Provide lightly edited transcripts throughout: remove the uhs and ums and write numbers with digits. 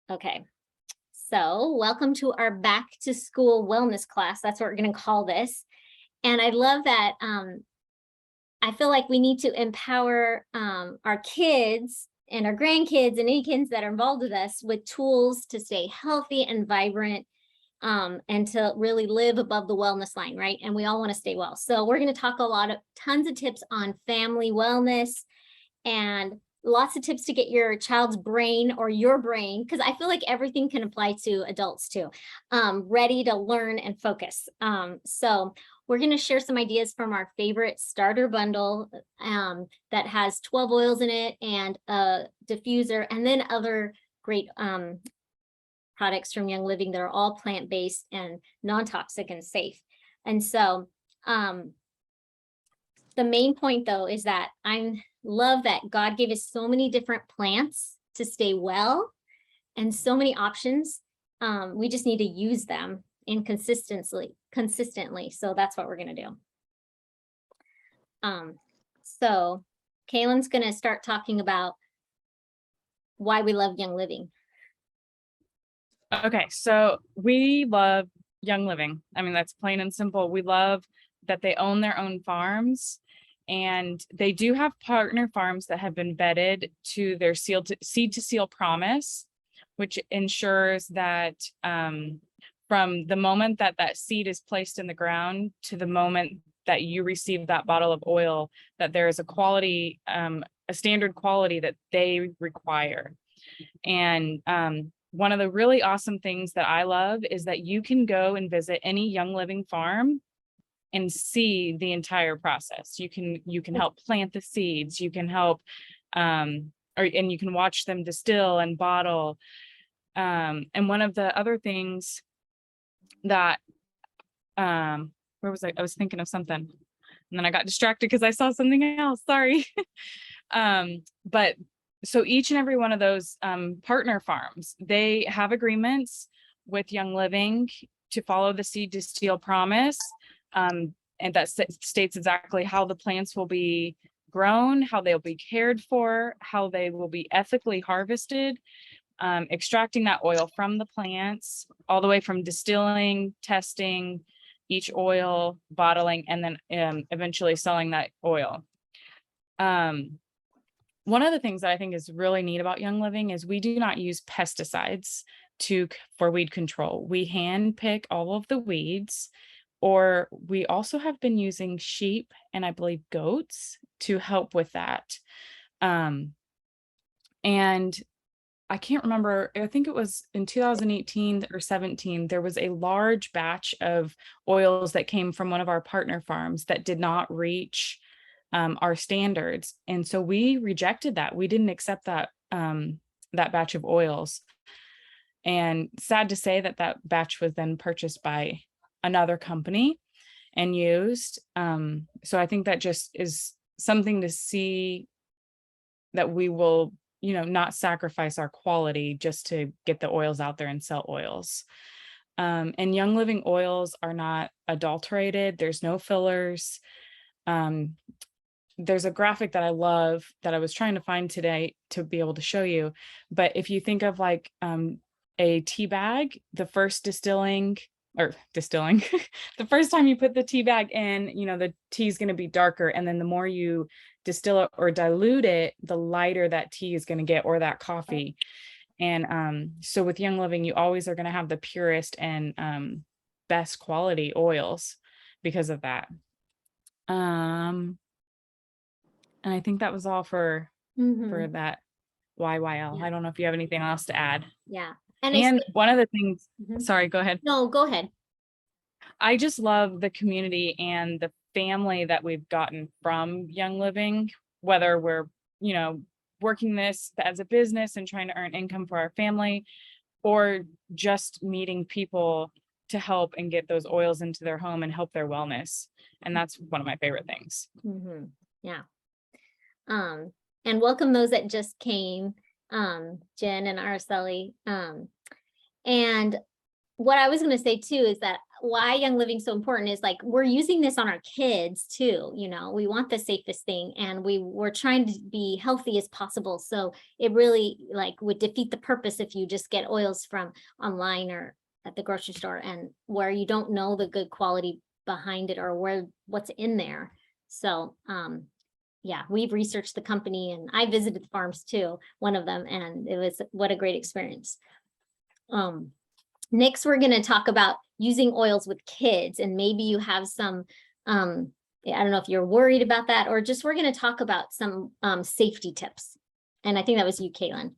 Okay, so welcome to our back to school wellness class. That's what we're going to call this. And I love that. I feel like we need to empower our kids and our grandkids and any kids that are involved with us with tools to stay healthy and vibrant, and to really live above the wellness line, right? And we all want to stay well. So we're going to talk tons of tips on family wellness and lots of tips to get your child's brain or your brain, because I feel like everything can apply to adults too, ready to learn and focus. So we're going to share some ideas from our favorite starter bundle that has 12 oils in it and a diffuser, and then other great products from Young Living that are all plant-based and non-toxic and safe. And so the main point though is that I love that God gave us so many different plants to stay well and so many options. We just need to use them consistently. So that's what we're going to do. So Kaylin's going to start talking about why we love Young Living. Okay, so we love Young Living. I mean, that's plain and simple. We love that they own their own farms, and they do have partner farms that have been vetted to their seed to seal promise, which ensures that from the moment that that seed is placed in the ground to the moment that you receive that bottle of oil, that there is a quality, a standard quality that they require. And one of the really awesome things that I love is that you can go and visit any Young Living farm and see the entire process. You can help plant the seeds, you can help and you can watch them distill and bottle. And one of the other things that where was I was thinking of something and then I got distracted because I saw something else, sorry. But so each and every one of those partner farms, they have agreements with Young Living to follow the seed to seal promise. And that states exactly how the plants will be grown, how they'll be cared for, how they will be ethically harvested, extracting that oil from the plants, all the way from distilling, testing each oil, bottling, and then eventually selling that oil. One of the things that I think is really neat about Young Living is we do not use pesticides for weed control. We hand pick all of the weeds, or we also have been using sheep and I believe goats to help with that. And I can't remember, I think it was in 2018 or 17, there was a large batch of oils that came from one of our partner farms that did not reach our standards. And so we rejected that. We didn't accept that, that batch of oils. And sad to say that that batch was then purchased by another company and used. So I think that just is something to see, that we will, not sacrifice our quality just to get the oils out there and sell oils. And Young Living oils are not adulterated. There's no fillers. There's a graphic that I love that I was trying to find today to be able to show you. But if you think of like a tea bag, the first the first time you put the tea bag in, the tea is going to be darker. And then the more you distill it or dilute it, the lighter that tea is going to get, or that coffee. And so with Young Living, you always are going to have the purest and best quality oils because of that. And I think that was all for that YYL. Yeah. I don't know if you have anything else to add. Yeah. And one of the things, sorry, go ahead. No, go ahead. I just love the community and the family that we've gotten from Young Living, whether we're, working this as a business and trying to earn income for our family, or just meeting people to help and get those oils into their home and help their wellness. And that's one of my favorite things. Yeah. And welcome those that just came, Jen and Araceli. And what I was going to say too is that why Young Living is so important is like we're using this on our kids too. You know, we want the safest thing, and we're trying to be healthy as possible. So it really like would defeat the purpose if you just get oils from online or at the grocery store, and where you don't know the good quality behind it or what's in there. So yeah, we've researched the company, and I visited the farms too, one of them, and it was what a great experience. Next, we're going to talk about using oils with kids, and maybe you have some, I don't know if you're worried about that, or just we're going to talk about some safety tips. And I think that was you, Caitlin.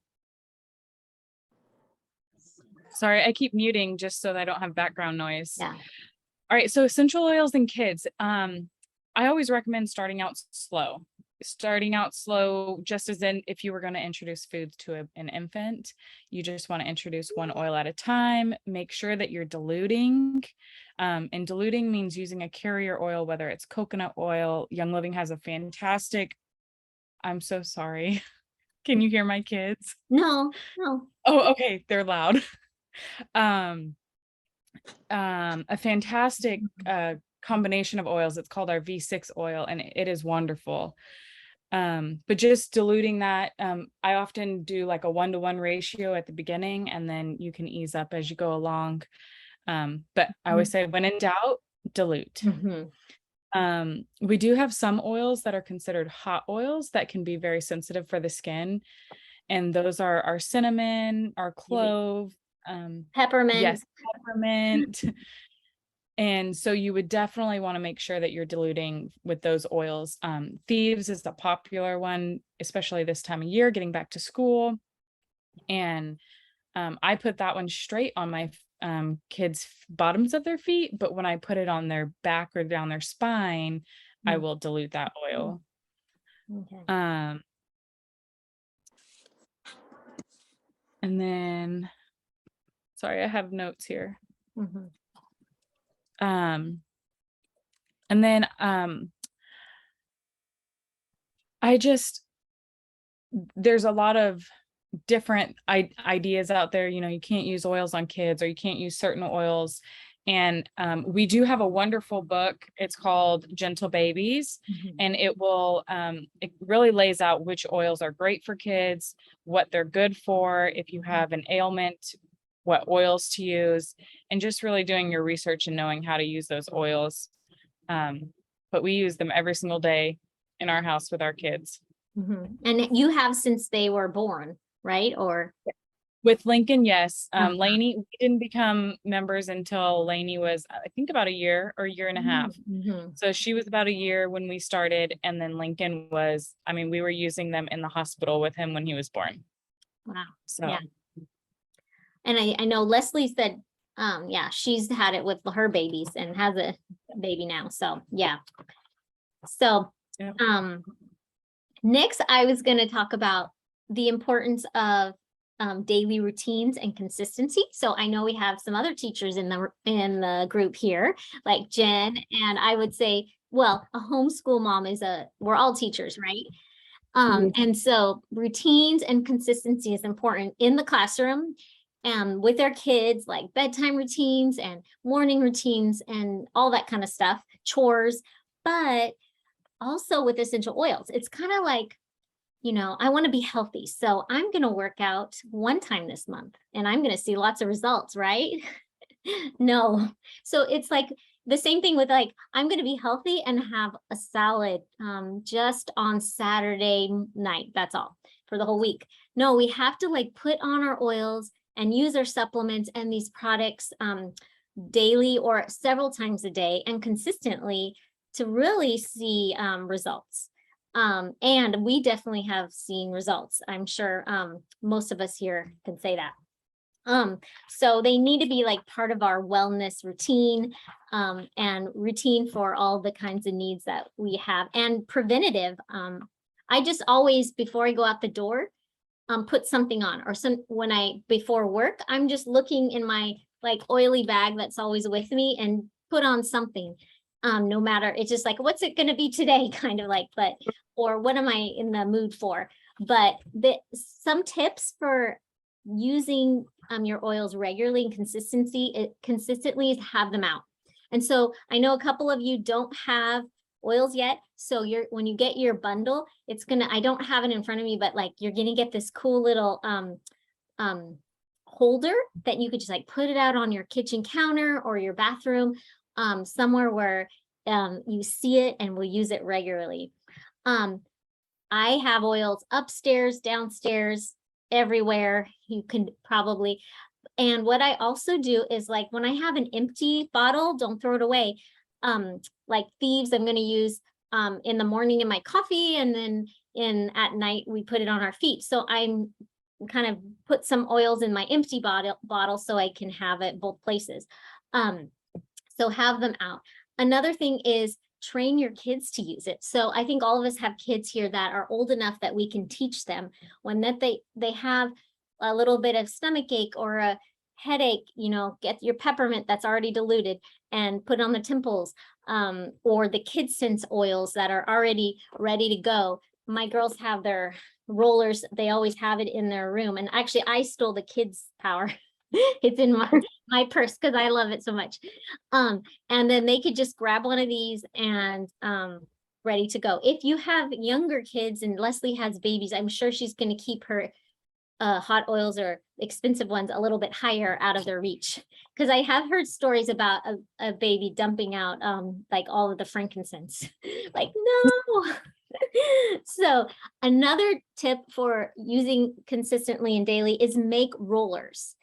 Sorry, I keep muting just so that I don't have background noise. Yeah. All right, so essential oils in kids. I always recommend starting out slow. Just as in if you were going to introduce foods to an infant, you just want to introduce one oil at a time. Make sure that you're diluting. And diluting means using a carrier oil, whether it's coconut oil. Young Living has a fantastic, I'm so sorry. Can you hear my kids? No. Oh, okay. They're loud. A fantastic combination of oils. It's called our V6 oil, and it is wonderful. But just diluting that, I often do like a 1-to-1 ratio at the beginning, and then you can ease up as you go along. But I always say, when in doubt, dilute. We do have some oils that are considered hot oils that can be very sensitive for the skin. And those are our cinnamon, our clove, Peppermint. Yes, peppermint. And so you would definitely want to make sure that you're diluting with those oils. Thieves is the popular one, especially this time of year, getting back to school. And I put that one straight on my kids' bottoms of their feet, but when I put it on their back or down their spine, I will dilute that oil. Okay. And then, sorry, I have notes here. And then there's a lot of different ideas out there. You know, you can't use oils on kids, or you can't use certain oils. And we do have a wonderful book. It's called Gentle Babies, and it really lays out which oils are great for kids, what they're good for, if you have an ailment, what oils to use, and just really doing your research and knowing how to use those oils. But we use them every single day in our house with our kids. And you have since they were born, right? Or with Lincoln, yes. Lainey, we didn't become members until Lainey was, I think, about a year or a year and a half. So she was about a year when we started, and then Lincoln was, I mean, we were using them in the hospital with him when he was born. Wow. So yeah. And I know Leslie said, yeah, she's had it with her babies and has a baby now. So yeah. So next I was going to talk about the importance of daily routines and consistency. So I know we have some other teachers in the group here, like Jen, and I would say, well, a homeschool mom we're all teachers, right? And so routines and consistency is important in the classroom and with their kids, like bedtime routines and morning routines and all that kind of stuff, chores, but also with essential oils. It's kind of like, you know, I want to be healthy, so I'm going to work out one time this month and I'm going to see lots of results, right? No. So it's like the same thing with like, I'm going to be healthy and have a salad just on Saturday night. That's all for the whole week. No, we have to like put on our oils and use our supplements and these products daily or several times a day and consistently to really see results. And we definitely have seen results. I'm sure most of us here can say that. So they need to be like part of our wellness routine and routine for all the kinds of needs that we have, and preventative. I just always, before I go out the door, put something on, or before work, I'm just looking in my like oily bag that's always with me and put on something. No matter, it's just like, what's it going to be today? Kind of like, or what am I in the mood for? But some tips for using your oils regularly and consistently is have them out. And so I know a couple of you don't have oils yet. So when you get your bundle, I don't have it in front of me, but like you're gonna get this cool little holder that you could just like put it out on your kitchen counter or your bathroom, somewhere where you see it and will use it regularly. I have oils upstairs, downstairs, everywhere. You can probably, and what I also do is like when I have an empty bottle, don't throw it away. Like Thieves, I'm going to use in the morning in my coffee, and then at night we put it on our feet. So I'm kind of put some oils in my empty bottle so I can have it both places. So have them out. Another thing is train your kids to use it. So I think all of us have kids here that are old enough that we can teach them when that they have a little bit of stomach ache or a headache, get your peppermint that's already diluted and put on the temples, or the Kid Sense oils that are already ready to go. My girls have their rollers. They always have it in their room. And actually I stole the kids' power. It's in my purse because I love it so much. And then they could just grab one of these and ready to go. If you have younger kids, and Leslie has babies, I'm sure she's going to keep her hot oils or expensive ones a little bit higher out of their reach, because I have heard stories about a baby dumping out like all of the frankincense. Like, no. So another tip for using consistently and daily is make rollers.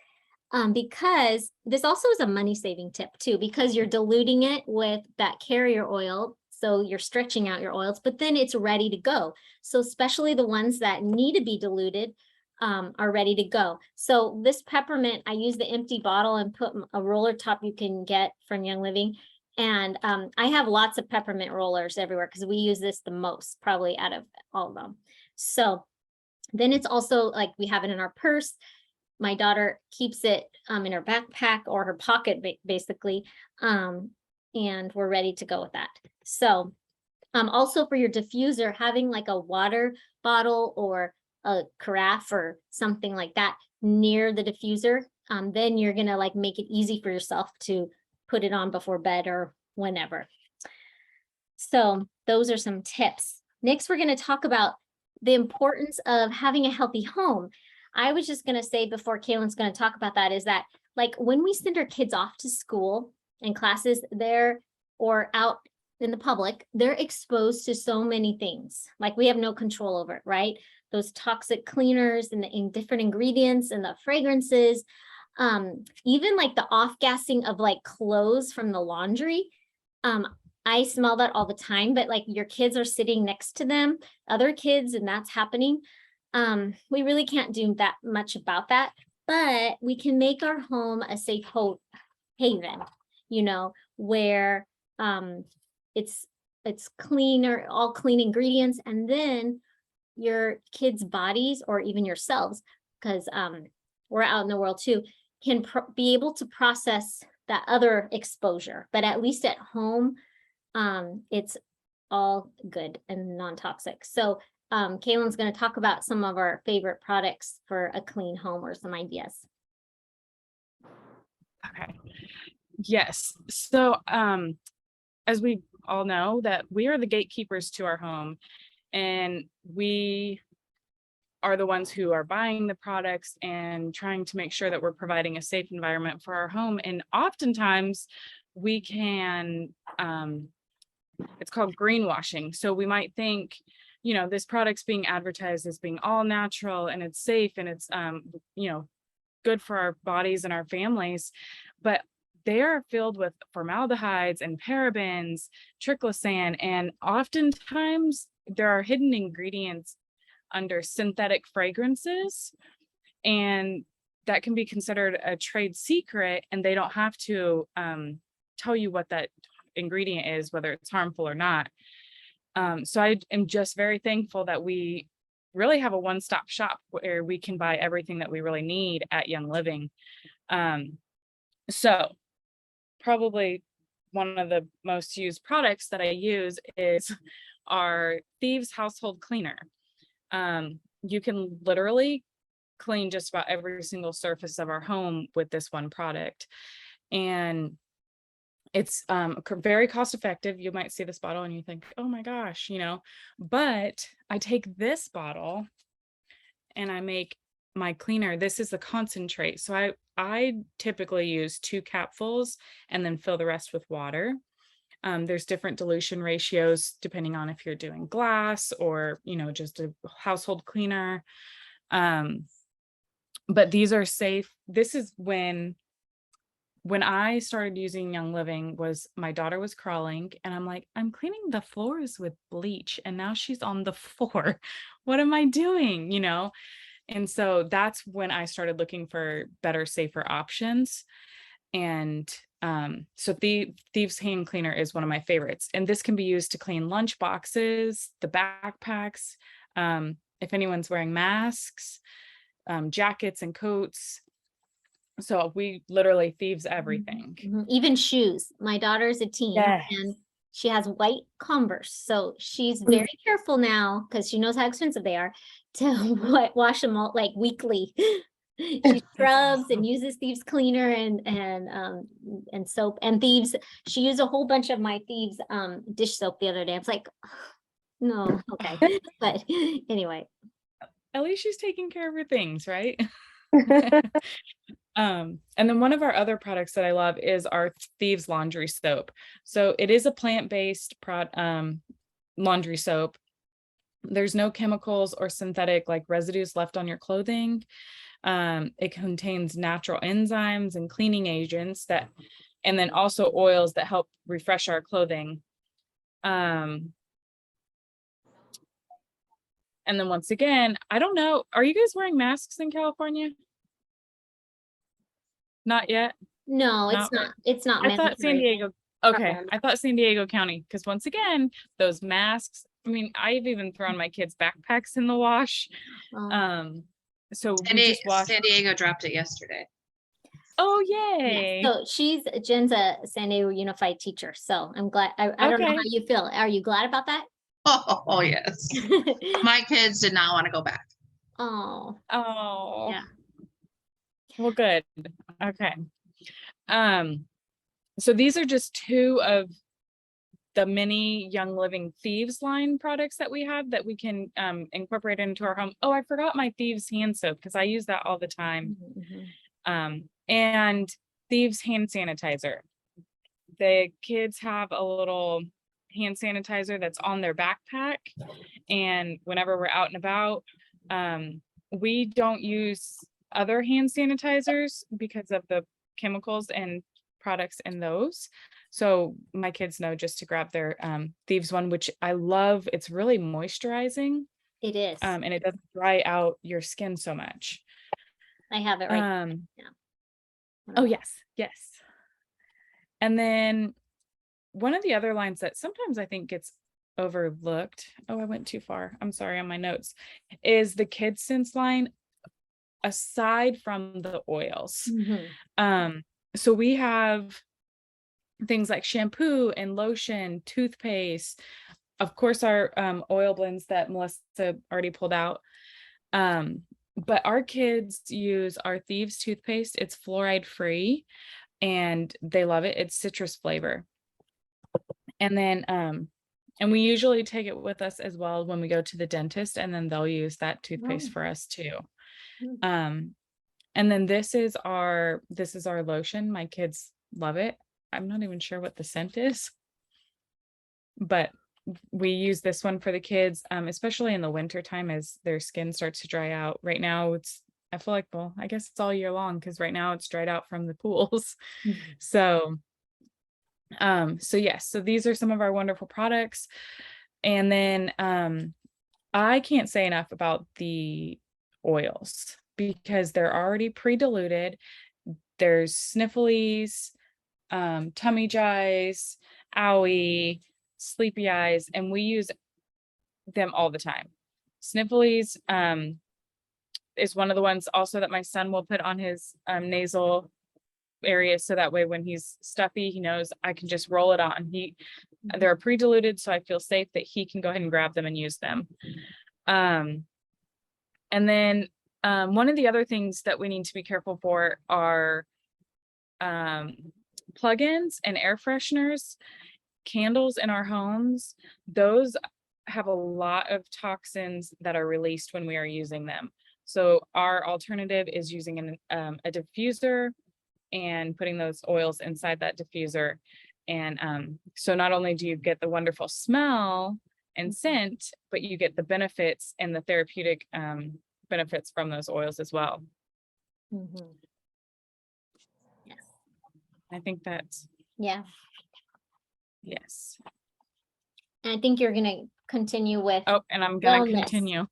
Because this also is a money saving tip too, because you're diluting it with that carrier oil. So you're stretching out your oils, but then it's ready to go. So especially the ones that need to be diluted are ready to go. So this peppermint, I use the empty bottle and put a roller top you can get from Young Living. And I have lots of peppermint rollers everywhere because we use this the most, probably out of all of them. So then it's also like we have it in our purse. My daughter keeps it in her backpack or her pocket, basically, and we're ready to go with that. So also for your diffuser, having like a water bottle or a carafe or something like that near the diffuser, then you're gonna like make it easy for yourself to put it on before bed or whenever. So those are some tips. Next, we're going to talk about the importance of having a healthy home. I was just going to say before Kaylin's going to talk about that is that like when we send our kids off to school and classes there or out in the public, they're exposed to so many things. Like we have no control over it, right? Those toxic cleaners and the different ingredients and the fragrances, even like the off-gassing of like clothes from the laundry. I smell that all the time, but like your kids are sitting next to them, other kids, and that's happening. We really can't do that much about that, but we can make our home a safe haven, where it's cleaner, all clean ingredients, and then your kids' bodies or even yourselves, because we're out in the world too, can be able to process that other exposure. But at least at home, it's all good and non-toxic. So Kaylin's going to talk about some of our favorite products for a clean home or some ideas. Okay. Yes. So as we all know that we are the gatekeepers to our home, and we are the ones who are buying the products and trying to make sure that we're providing a safe environment for our home. And oftentimes we can, it's called greenwashing. So we might think, this product's being advertised as being all natural and it's safe and it's, good for our bodies and our families, but they are filled with formaldehydes and parabens, triclosan, and oftentimes there are hidden ingredients under synthetic fragrances, and that can be considered a trade secret, and they don't have to tell you what that ingredient is, whether it's harmful or not. So I am just very thankful that we really have a one-stop shop where we can buy everything that we really need at Young Living. So probably one of the most used products that I use is our Thieves household cleaner. You can literally clean just about every single surface of our home with this one product. And it's very cost effective. You might see this bottle and you think, oh my gosh, you know, but I take this bottle and I make my cleaner. This is the concentrate. So I typically use 2 capfuls and then fill the rest with water. There's different dilution ratios depending on if you're doing glass or, you know, just a household cleaner. But these are safe. This is when I started using Young Living, was my daughter was crawling and I'm like, I'm cleaning the floors with bleach and now she's on the floor. What am I doing? You know? And so that's when I started looking for better, safer options. And so the Thieves hand cleaner is one of my favorites. And this can be used to clean lunch boxes, the backpacks, if anyone's wearing masks, jackets and coats. So we literally thieves everything. Even shoes. My daughter's a teen and she has white Converse. So she's very careful now because she knows how expensive they are to wash them all like weekly. She scrubs and uses Thieves cleaner and soap and Thieves. She used a whole bunch of my Thieves dish soap the other day. I was like, no, okay. But anyway. At least she's taking care of her things, right? And then one of our other products that I love is our Thieves laundry soap. So it is a plant-based laundry soap. There's no chemicals or synthetic like residues left on your clothing. It contains natural enzymes and cleaning agents and then also oils that help refresh our clothing. And then once again, I don't know, are you guys wearing masks in California? Not yet? No, it's not. I thought San Diego. Okay, I thought San Diego County, because once again, those masks, I mean, I've even thrown my kids' backpacks in the wash. So we just washed. San Diego dropped it yesterday. Oh, yay. Yeah. So Jen's a San Diego Unified teacher. So I'm glad. I don't know how you feel. Are you glad about that? Oh yes. My kids did not want to go back. Oh. Yeah. Well, good. Okay. So these are just 2 of the many Young Living Thieves line products that we have that we can incorporate into our home. Oh, I forgot my Thieves hand soap because I use that all the time. And Thieves hand sanitizer. The kids have a little hand sanitizer that's on their backpack. And whenever we're out and about, we don't use other hand sanitizers because of the chemicals and products in those. So my kids know just to grab their Thieves one, which I love. It's really moisturizing. It is. And it doesn't dry out your skin so much. I have it right now. Oh, yes. And then one of the other lines that sometimes I think gets overlooked. Oh, I went too far. I'm sorry on my notes. Is the Kids Sense line, aside from the oils. So we have things like shampoo and lotion, toothpaste, of course, our oil blends that Melissa already pulled out. But our kids use our Thieves toothpaste. It's fluoride free and they love it. It's citrus flavor. And then, and we usually take it with us as well when we go to the dentist, and then they'll use that toothpaste for us too. And then this is our lotion. My kids love it. I'm not even sure what the scent is, but we use this one for the kids, especially in the winter time as their skin starts to dry out. Right now I feel like, well, I guess it's all year long because right now it's dried out from the pools. So yes, so these are some of our wonderful products. And then I can't say enough about the oils because they're already pre-diluted. There's snifflies, tummy jies, owie, sleepy eyes, and we use them all the time. Snifflies is one of the ones also that my son will put on his nasal area, so that way when he's stuffy, he knows I can just roll it on. They're pre-diluted, so I feel safe that he can go ahead and grab them and use them. And then One of the other things that we need to be careful for are plugins and air fresheners, candles in our homes. Those have a lot of toxins that are released when we are using them. So our alternative is using a diffuser and putting those oils inside that diffuser. And so not only do you get the wonderful smell and scent, but you get the benefits and the therapeutic benefits from those oils as well. Mhm. Yes. I think that's, Yeah. yes. And I think you're going to continue with Oh, and I'm going to wellness. continue.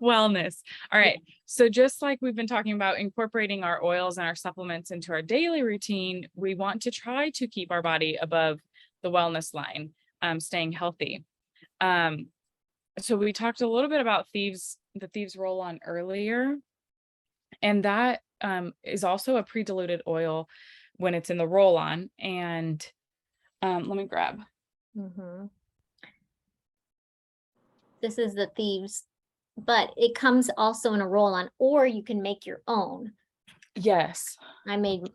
Wellness. All right. So just like we've been talking about incorporating our oils and our supplements into our daily routine, we want to try to keep our body above the wellness line, staying healthy. So we talked a little bit about Thieves, the Thieves roll-on earlier, and that is also a pre-diluted oil when it's in the roll-on. And let me grab. Mhm. This is the Thieves, but it comes also in a roll-on, or you can make your own. Yes. I made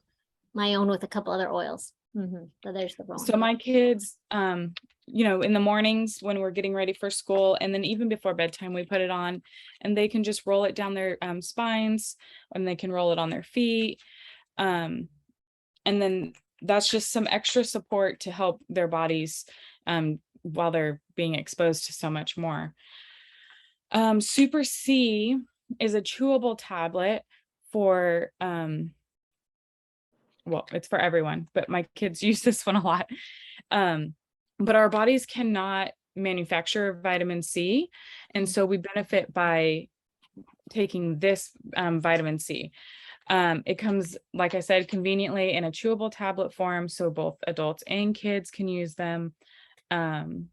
my own with a couple other oils. So there's the roll-on. So my kids, you know, in the mornings when we're getting ready for school, and then even before bedtime, we put it on, and they can just roll it down their spines, and they can roll it on their feet. And then that's just some extra support to help their bodies while they're being exposed to so much more. Super C is a chewable tablet for well, it's for everyone, but my kids use this one a lot. But our bodies cannot manufacture vitamin C. And so we benefit by taking this vitamin C. It comes, like I said, conveniently in a chewable tablet form. So both adults and kids can use them. And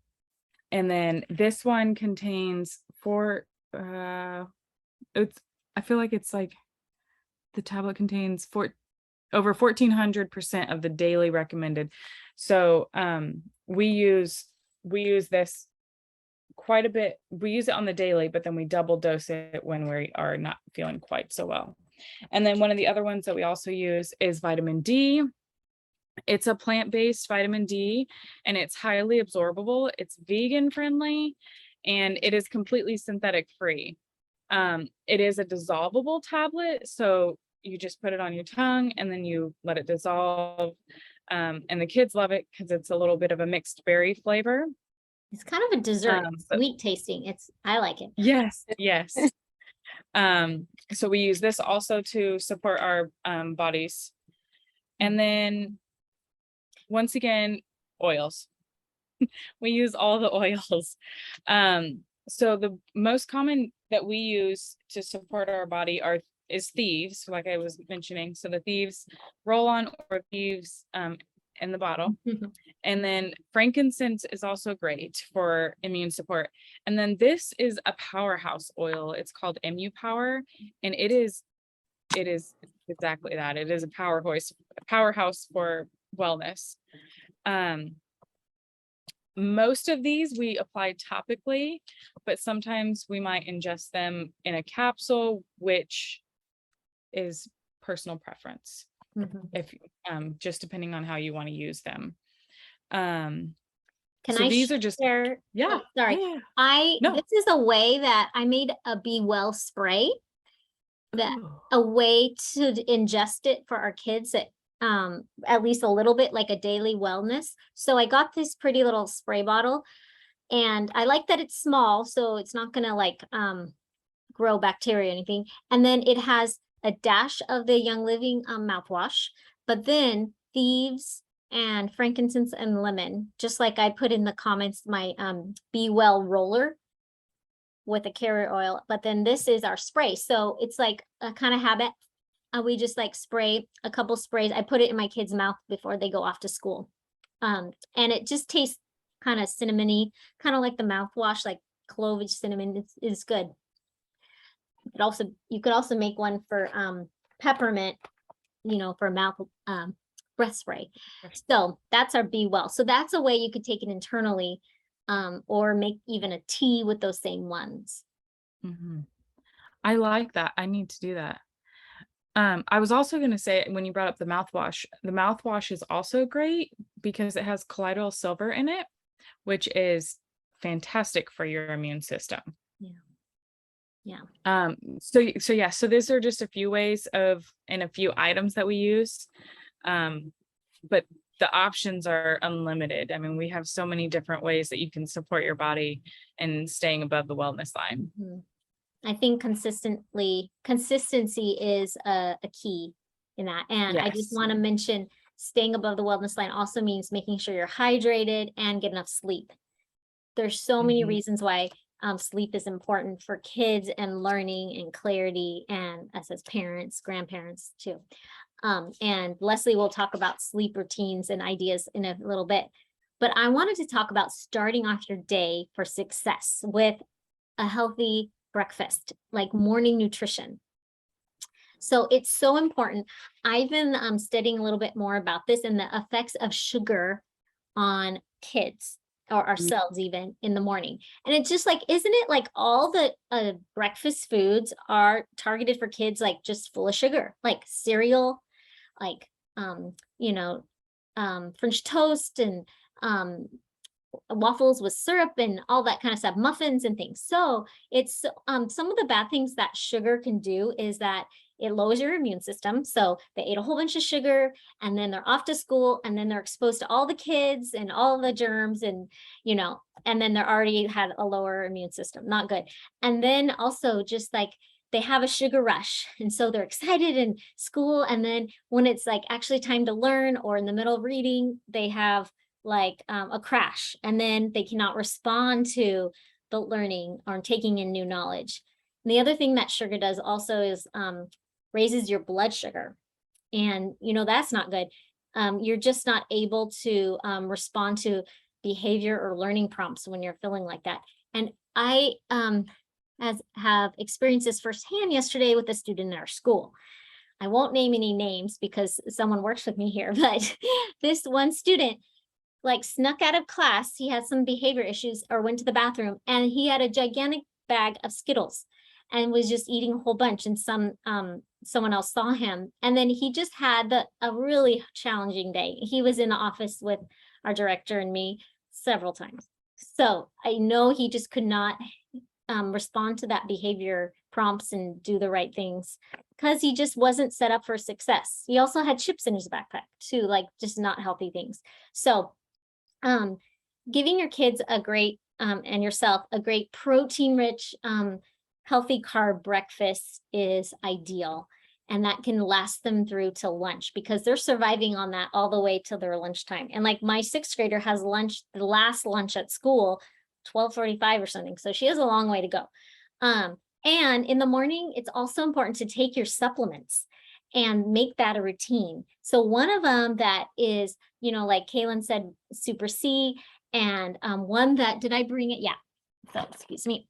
then this one contains I feel like it's like the tablet contains over 1400% of the daily recommended. So we use this quite a bit. We use it on the daily, but then we double dose it when we are not feeling quite so well. And then one of the other ones that we also use is vitamin D. It's a plant-based vitamin D, and it's highly absorbable. It's vegan friendly, and it is completely synthetic free. It is a dissolvable tablet, so you just put it on your tongue and then you let it dissolve. And the kids love it because it's a little bit of a mixed berry flavor. It's kind of a dessert, So- sweet tasting. I like it. Yes, yes. So we use this also to support our bodies. And then once again, oils. We use all the oils. So the most common that we use to support our body is Thieves, like I was mentioning. So the Thieves roll-on or Thieves in the bottle. And then Frankincense is also great for immune support. And then this is a powerhouse oil. It's called MU Power, and it is exactly that. It is a powerhouse for wellness. Most of these we apply topically, but sometimes we might ingest them in a capsule, which is personal preference. If just depending on how you want to use them. Can so I these are just share? yeah. Oh, sorry. Yeah. No. This is a way that I made a Be Well spray, a way to ingest it for our kids that at least a little bit, like a daily wellness. So I got this pretty little spray bottle, and I like that it's small, so it's not gonna like grow bacteria or anything. And then it has a dash of the Young Living mouthwash, but then Thieves and Frankincense and lemon, just like I put in the comments, my Be Well roller with a carrier oil. But then this is our spray, so it's like a kind of habit. We just like spray a couple sprays. I put it in my kids' mouth before they go off to school. And it just tastes kind of cinnamony, kind of like the mouthwash, like clove cinnamon. It's good. You could also make one for peppermint, for mouth breath spray. So that's our Be Well. So that's a way you could take it internally, or make even a tea with those same ones. I like that. I need to do that. I was also going to say, when you brought up the mouthwash is also great because it has colloidal silver in it, which is fantastic for your immune system. Yeah. So these are just a few ways and a few items that we use. But the options are unlimited. I mean, we have so many different ways that you can support your body and staying above the wellness line. Mhm. I think consistency is a key in that. And I just Yes. want to mention staying above the wellness line also means making sure you're hydrated and get enough sleep. There's so many Mhm. reasons why sleep is important for kids and learning and clarity, and us as parents, grandparents too. And Leslie will talk about sleep routines and ideas in a little bit. But I wanted to talk about starting off your day for success with a healthy breakfast, like morning nutrition. So it's so important. I've been studying a little bit more about this and the effects of sugar on kids or ourselves even in the morning. And it's just like, isn't it like all the breakfast foods are targeted for kids, like just full of sugar, like cereal, like, French toast and waffles with syrup and all that kind of stuff, muffins and things. So it's some of the bad things that sugar can do is that it lowers your immune system. So they ate a whole bunch of sugar and then they're off to school and then they're exposed to all the kids and all the germs and, and then they're already had a lower immune system. Not good. And then also just like they have a sugar rush. And so they're excited in school. And then when it's like actually time to learn or in the middle of reading, they have like a crash, and then they cannot respond to the learning or taking in new knowledge. And the other thing that sugar does also is raises your blood sugar. And, that's not good. You're just not able to respond to behavior or learning prompts when you're feeling like that. And I have experienced this firsthand yesterday with a student in our school. I won't name any names because someone works with me here, but this one student like snuck out of class. He had some behavior issues or went to the bathroom and he had a gigantic bag of Skittles and was just eating a whole bunch, and someone else saw him. And then he just had a really challenging day. He was in the office with our director and me several times. So I know he just could not respond to that behavior prompts and do the right things because he just wasn't set up for success. He also had chips in his backpack too, like just not healthy things. So giving your kids a great and yourself a great protein rich healthy carb breakfast is ideal, and that can last them through to lunch because they're surviving on that all the way till their lunchtime. And like my 6th grader has lunch, the last lunch at school 12:45 or something, so she has a long way to go. And in the morning it's also important to take your supplements and make that a routine. So one of them that is, like Kaylin said, Super C, and one that, did I bring it? Yeah. So excuse me.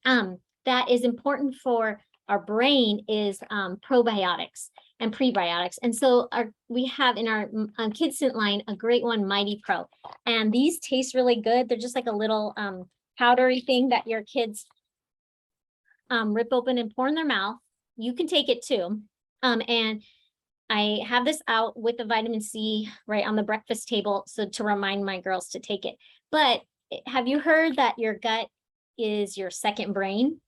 That is important for our brain is probiotics and prebiotics. And so we have in our Kids Scent line a great one, Mightypro. And these taste really good. They're just like a little powdery thing that your kids rip open and pour in their mouth. You can take it too. And I have this out with the vitamin C right on the breakfast table, so to remind my girls to take it. But have you heard that your gut is your second brain?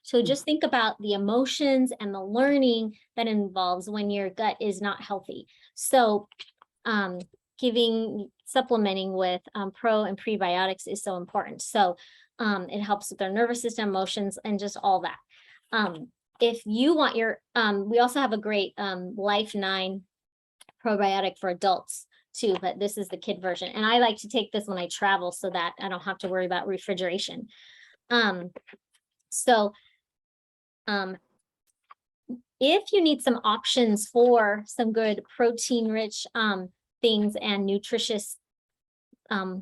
So just think about the emotions and the learning that involves when your gut is not healthy. So supplementing with pro and prebiotics is so important. So it helps with their nervous system, emotions, and just all that. If you want your, we also have a great Life 9 probiotic for adults too, but this is the kid version. And I like to take this when I travel so that I don't have to worry about refrigeration. If you need some options for some good protein rich things and nutritious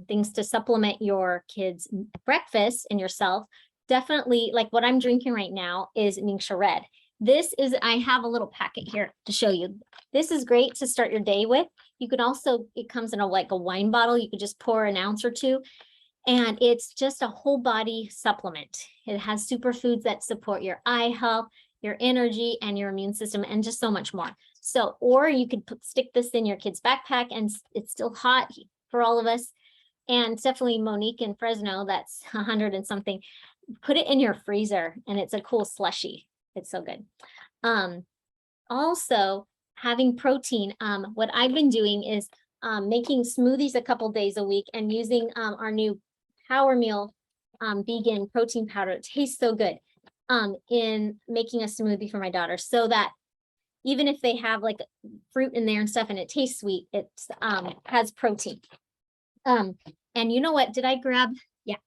things to supplement your kids' breakfast and yourself, definitely, like what I'm drinking right now is Ningxia Red. This is, I have a little packet here to show you. This is great to start your day with. You can also, it comes in like a wine bottle. You could just pour an ounce or two. And it's just a whole body supplement. It has superfoods that support your eye health, your energy and your immune system, and just so much more. So, or you could stick this in your kid's backpack and it's still hot for all of us. And definitely Monique in Fresno, that's 100 and something, put it in your freezer and it's a cool slushy. It's so good. Also having protein. What I've been doing is making smoothies a couple days a week and using our new Power Meal vegan protein powder. It tastes so good in making a smoothie for my daughter, so that even if they have like fruit in there and stuff and it tastes sweet, it has protein. And you know what, did I grab? Yeah.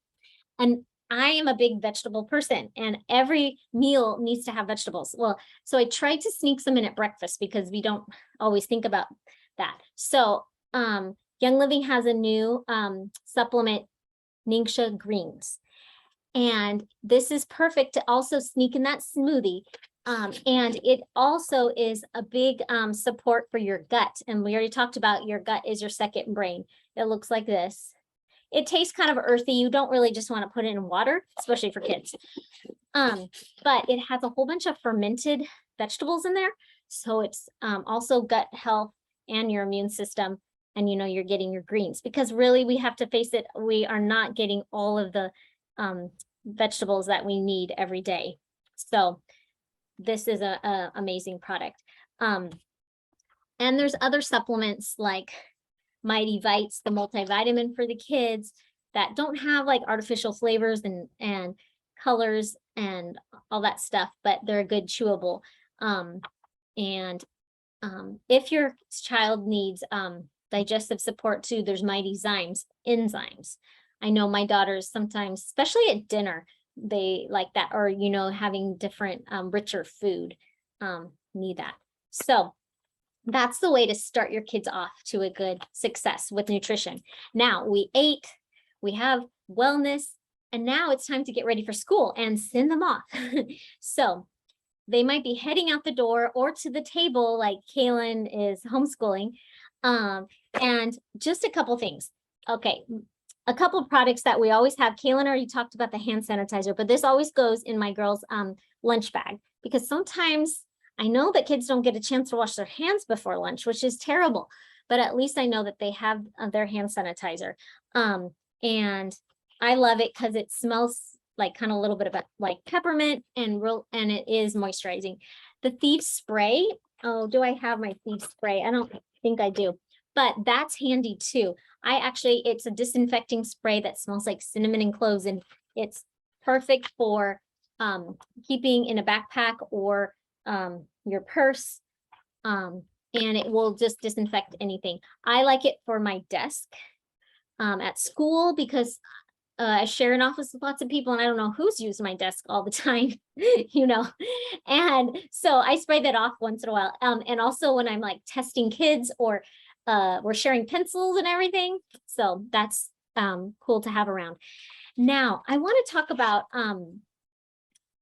And I am a big vegetable person and every meal needs to have vegetables. Well, so I tried to sneak some in at breakfast because we don't always think about that. So Young Living has a new supplement, Ningxia Greens. And this is perfect to also sneak in that smoothie. And it also is a big support for your gut. And we already talked about your gut is your second brain. It looks like this. It tastes kind of earthy. You don't really just want to put it in water, especially for kids. But it has a whole bunch of fermented vegetables in there. So it's also gut health and your immune system. And you know, you're getting your greens, because really we have to face it. We are not getting all of the vegetables that we need every day. So this is a amazing product. And there's other supplements like Mighty Vites, the multivitamin for the kids that don't have like artificial flavors and colors and all that stuff, but they're a good chewable. If your child needs digestive support too, there's Mighty Zymes enzymes. I know my daughters sometimes, especially at dinner, they like that, or, you know, having different richer food, need that. So that's the way to start your kids off to a good success with nutrition. Now we ate, we have wellness, and now it's time to get ready for school and send them off. So they might be heading out the door or to the table, like Kaylin is homeschooling. And just a couple things. Okay, a couple of products that we always have. Kaylin already talked about the hand sanitizer, but this always goes in my girls' lunch bag, because sometimes I know that kids don't get a chance to wash their hands before lunch, which is terrible, but at least I know that they have their hand sanitizer. And I love it because it smells like kind of a little bit of like peppermint and it is moisturizing. The Thieves spray. Oh, do I have my Thieves spray? I don't think I do, but that's handy too. It's a disinfecting spray that smells like cinnamon and cloves, and it's perfect for keeping in a backpack or your purse, and it will just disinfect anything. I like it for my desk at school, because I share an office with lots of people and I don't know who's using my desk all the time, you know, and so I spray that off once in a while. And also when I'm like testing kids or we're sharing pencils and everything. So that's cool to have around. Now I want to talk about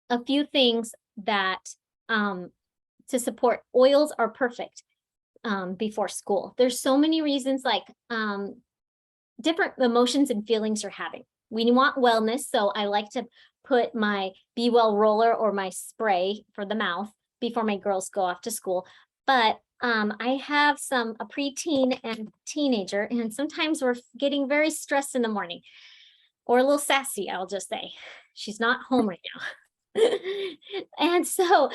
a few things that to support. Oils are perfect before school. There's so many reasons, like different emotions and feelings you're having. We want wellness, so I like to put my Be Well roller or my spray for the mouth before my girls go off to school. But I have a preteen and teenager, and sometimes we're getting very stressed in the morning, or a little sassy, I'll just say. She's not home right now. And so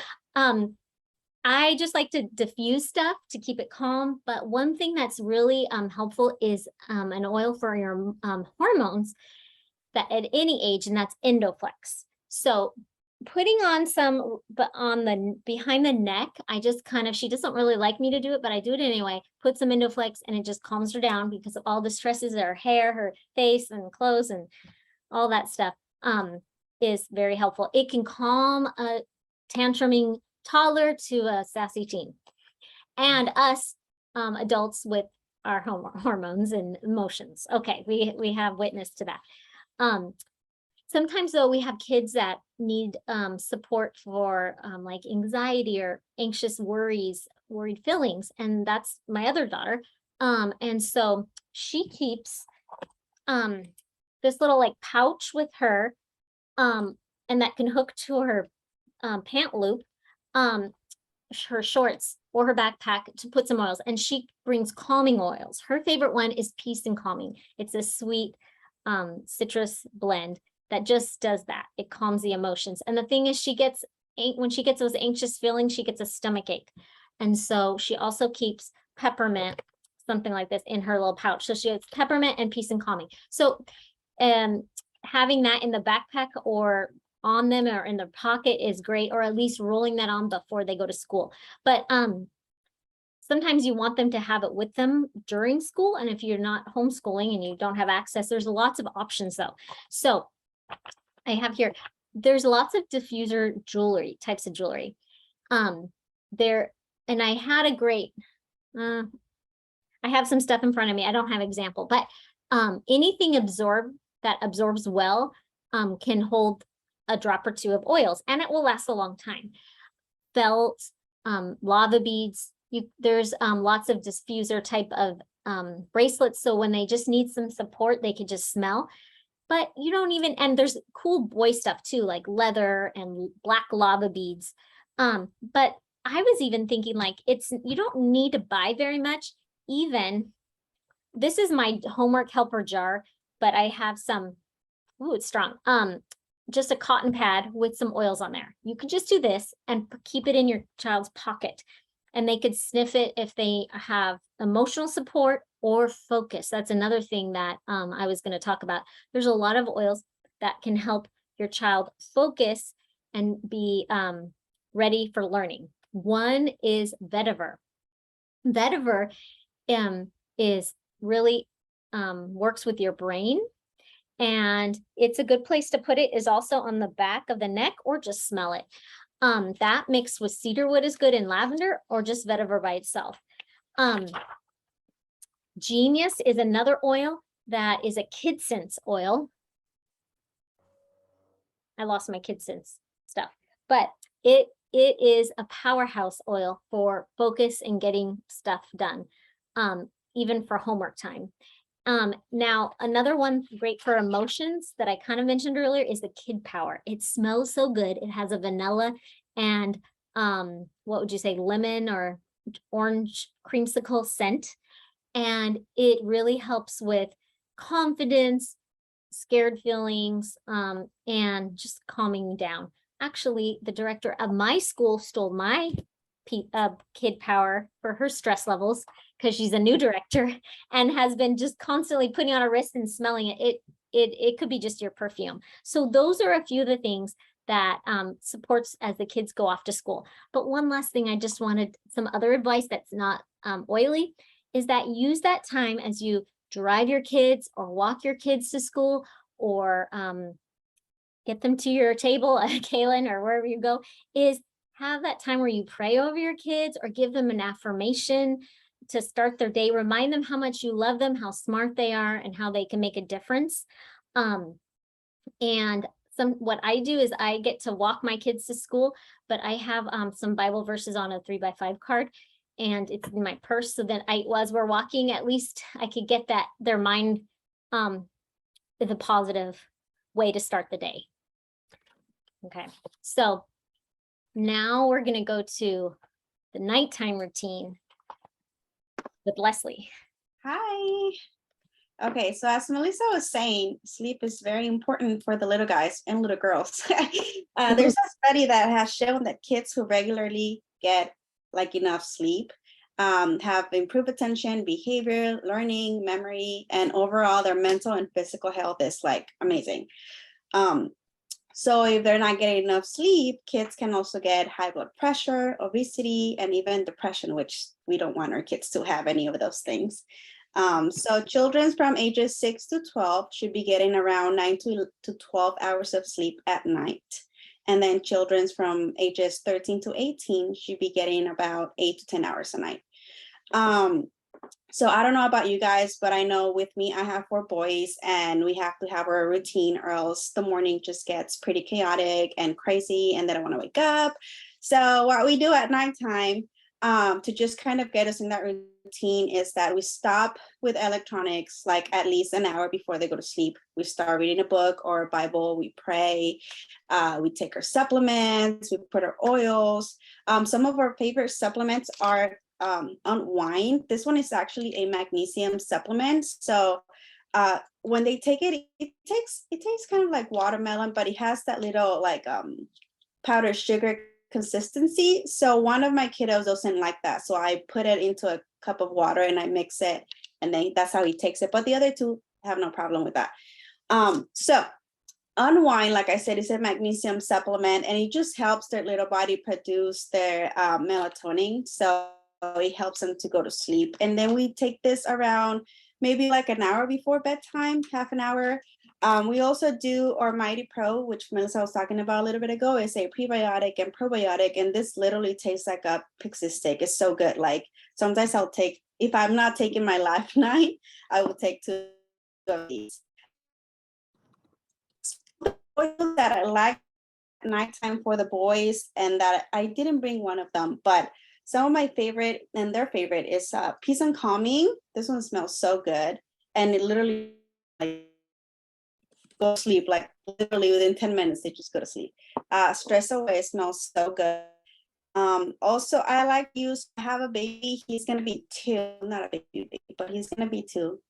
I just like to diffuse stuff to keep it calm. But one thing that's really helpful is an oil for your hormones that at any age, and that's Endoflex. So putting on some, but on the behind the neck, I just kind of, she doesn't really like me to do it, but I do it anyway. Put some Endoflex and it just calms her down because of all the stresses in her hair, her face and clothes and all that stuff is very helpful. It can calm a tantruming toddler to a sassy teen, and us adults with our hormones and emotions. Okay, we have witness to that. Sometimes though, we have kids that need support for like anxiety or anxious worried feelings, and that's my other daughter. And so she keeps this little like pouch with her, and that can hook to her pant loop her shorts or her backpack to put some oils, and she brings calming oils. Her favorite one is Peace and Calming. It's a sweet citrus blend that just does that. It calms the emotions. And the thing is, when she gets those anxious feelings, she gets a stomach ache. And so she also keeps peppermint, something like this, in her little pouch. So she has peppermint and Peace and Calming. So having that in the backpack or on them or in their pocket is great, or at least rolling that on before they go to school. But sometimes you want them to have it with them during school. And if you're not homeschooling and you don't have access, there's lots of options though. So I have here, there's lots of diffuser types of jewelry. There, and I had a great, I have some stuff in front of me. I don't have example, but anything that absorbs well can hold a drop or two of oils, and it will last a long time. Felt, lava beads, there's lots of diffuser type of bracelets. So when they just need some support, they can just smell. But you don't even, and there's cool boy stuff too, like leather and black lava beads. But I was even thinking like, you don't need to buy very much. Even, this is my homework helper jar, but I have some, ooh, it's strong. Just a cotton pad with some oils on there. You could just do this and keep it in your child's pocket, and they could sniff it if they have emotional support or focus. That's another thing that I was going to talk about. There's a lot of oils that can help your child focus and be ready for learning. One is vetiver. Vetiver is really works with your brain. And it's a good place to put it is also on the back of the neck, or just smell it. That mixed with cedarwood is good, and lavender, or just vetiver by itself. Genius is another oil that is a kid sense oil. I lost my kid sense stuff, but it is a powerhouse oil for focus and getting stuff done, even for homework time. Now, another one great for emotions that I kind of mentioned earlier is the Kid Power. It smells so good. It has a vanilla and what would you say, lemon or orange creamsicle scent. And it really helps with confidence, scared feelings, and just calming down. Actually, the director of my school stole my Kid Power for her stress levels, because she's a new director and has been just constantly putting on her wrist and smelling it. It could be just your perfume. So those are a few of the things that supports as the kids go off to school. But one last thing, I just wanted some other advice that's not oily, is that use that time as you drive your kids or walk your kids to school, or get them to your table at Kaylin or wherever you go, is have that time where you pray over your kids or give them an affirmation to start their day. Remind them how much you love them, how smart they are, and how they can make a difference. And what I do is I get to walk my kids to school, but I have some Bible verses on a 3x5 card, and it's in my purse. So that as we're walking, at least I could get their mind with a positive way to start the day. Okay, so now we're going to go to the nighttime routine with Leslie. Hi. Okay, so as Melissa was saying, sleep is very important for the little guys and little girls. There's a study that has shown that kids who regularly get like enough sleep have improved attention, behavior, learning, memory, and overall their mental and physical health is like amazing. So if they're not getting enough sleep, kids can also get high blood pressure, obesity, and even depression, which we don't want our kids to have any of those things. So children from ages 6 to 12 should be getting around 9 to 12 hours of sleep at night. And then children from ages 13 to 18 should be getting about 8 to 10 hours a night. So I don't know about you guys, but I know with me, I have 4 boys and we have to have our routine, or else the morning just gets pretty chaotic and crazy and they don't want to wake up. So what we do at nighttime, to just kind of get us in that routine is that we stop with electronics like at least an hour before they go to sleep. We start reading a book or a Bible, we pray, we take our supplements, we put our oils. Some of our favorite supplements are Unwind. This one is actually a magnesium supplement. So when they take it, it tastes kind of like watermelon, but it has that little like powdered sugar consistency. So one of my kiddos doesn't like that. So I put it into a cup of water and I mix it, and then that's how he takes it. But the other two have no problem with that. So Unwind, like I said, is a magnesium supplement, and it just helps their little body produce their melatonin. So it helps them to go to sleep. And then we take this around maybe like an hour before bedtime, half an hour. We also do our Mightypro, which Melissa was talking about a little bit ago. It's a prebiotic and probiotic, and this literally tastes like a pixie stick. It's so good. Like sometimes I'll take, if I'm not taking my Life Night, I will take 2 of these. That I like at nighttime for the boys, and that I didn't bring one of them, but some of my favorite and their favorite is Peace and Calming. This one smells so good, and it literally like go to sleep, like literally within 10 minutes they just go to sleep. Stress Away smells so good. Also I like to use, I have a baby, he's gonna be 2, not a baby, but he's gonna be 2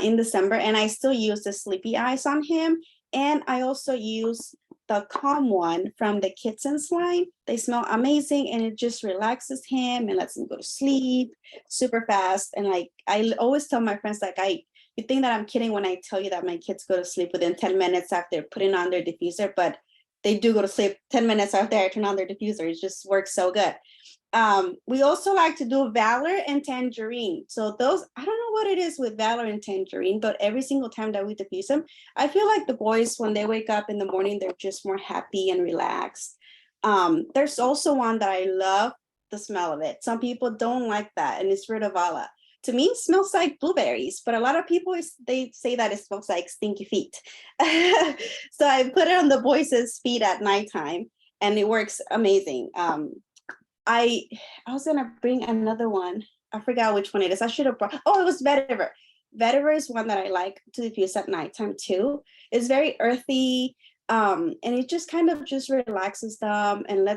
in December, and I still use the Sleepy Eyes on him. And I also use the Calm one from the Kitsen's line. They smell amazing, and it just relaxes him and lets him go to sleep super fast. And like I always tell my friends, like you think that I'm kidding when I tell you that my kids go to sleep within 10 minutes after putting on their diffuser, but they do go to sleep 10 minutes after I turn on their diffuser. It just works so good. We also like to do Valor and Tangerine. So those, I don't know what it is with Valor and Tangerine, but every single time that we diffuse them, I feel like the boys, when they wake up in the morning, they're just more happy and relaxed. There's also one that I love the smell of it. Some people don't like that, and it's Ritavala. To me, it smells like blueberries, but a lot of people, they say that it smells like stinky feet. So I put it on the boys' feet at nighttime, and it works amazing. I was gonna bring another one. I forgot which one it is. I should have brought, oh, it was Vetiver. Vetiver is one that I like to diffuse at nighttime too. It's very earthy, and it just kind of just relaxes them and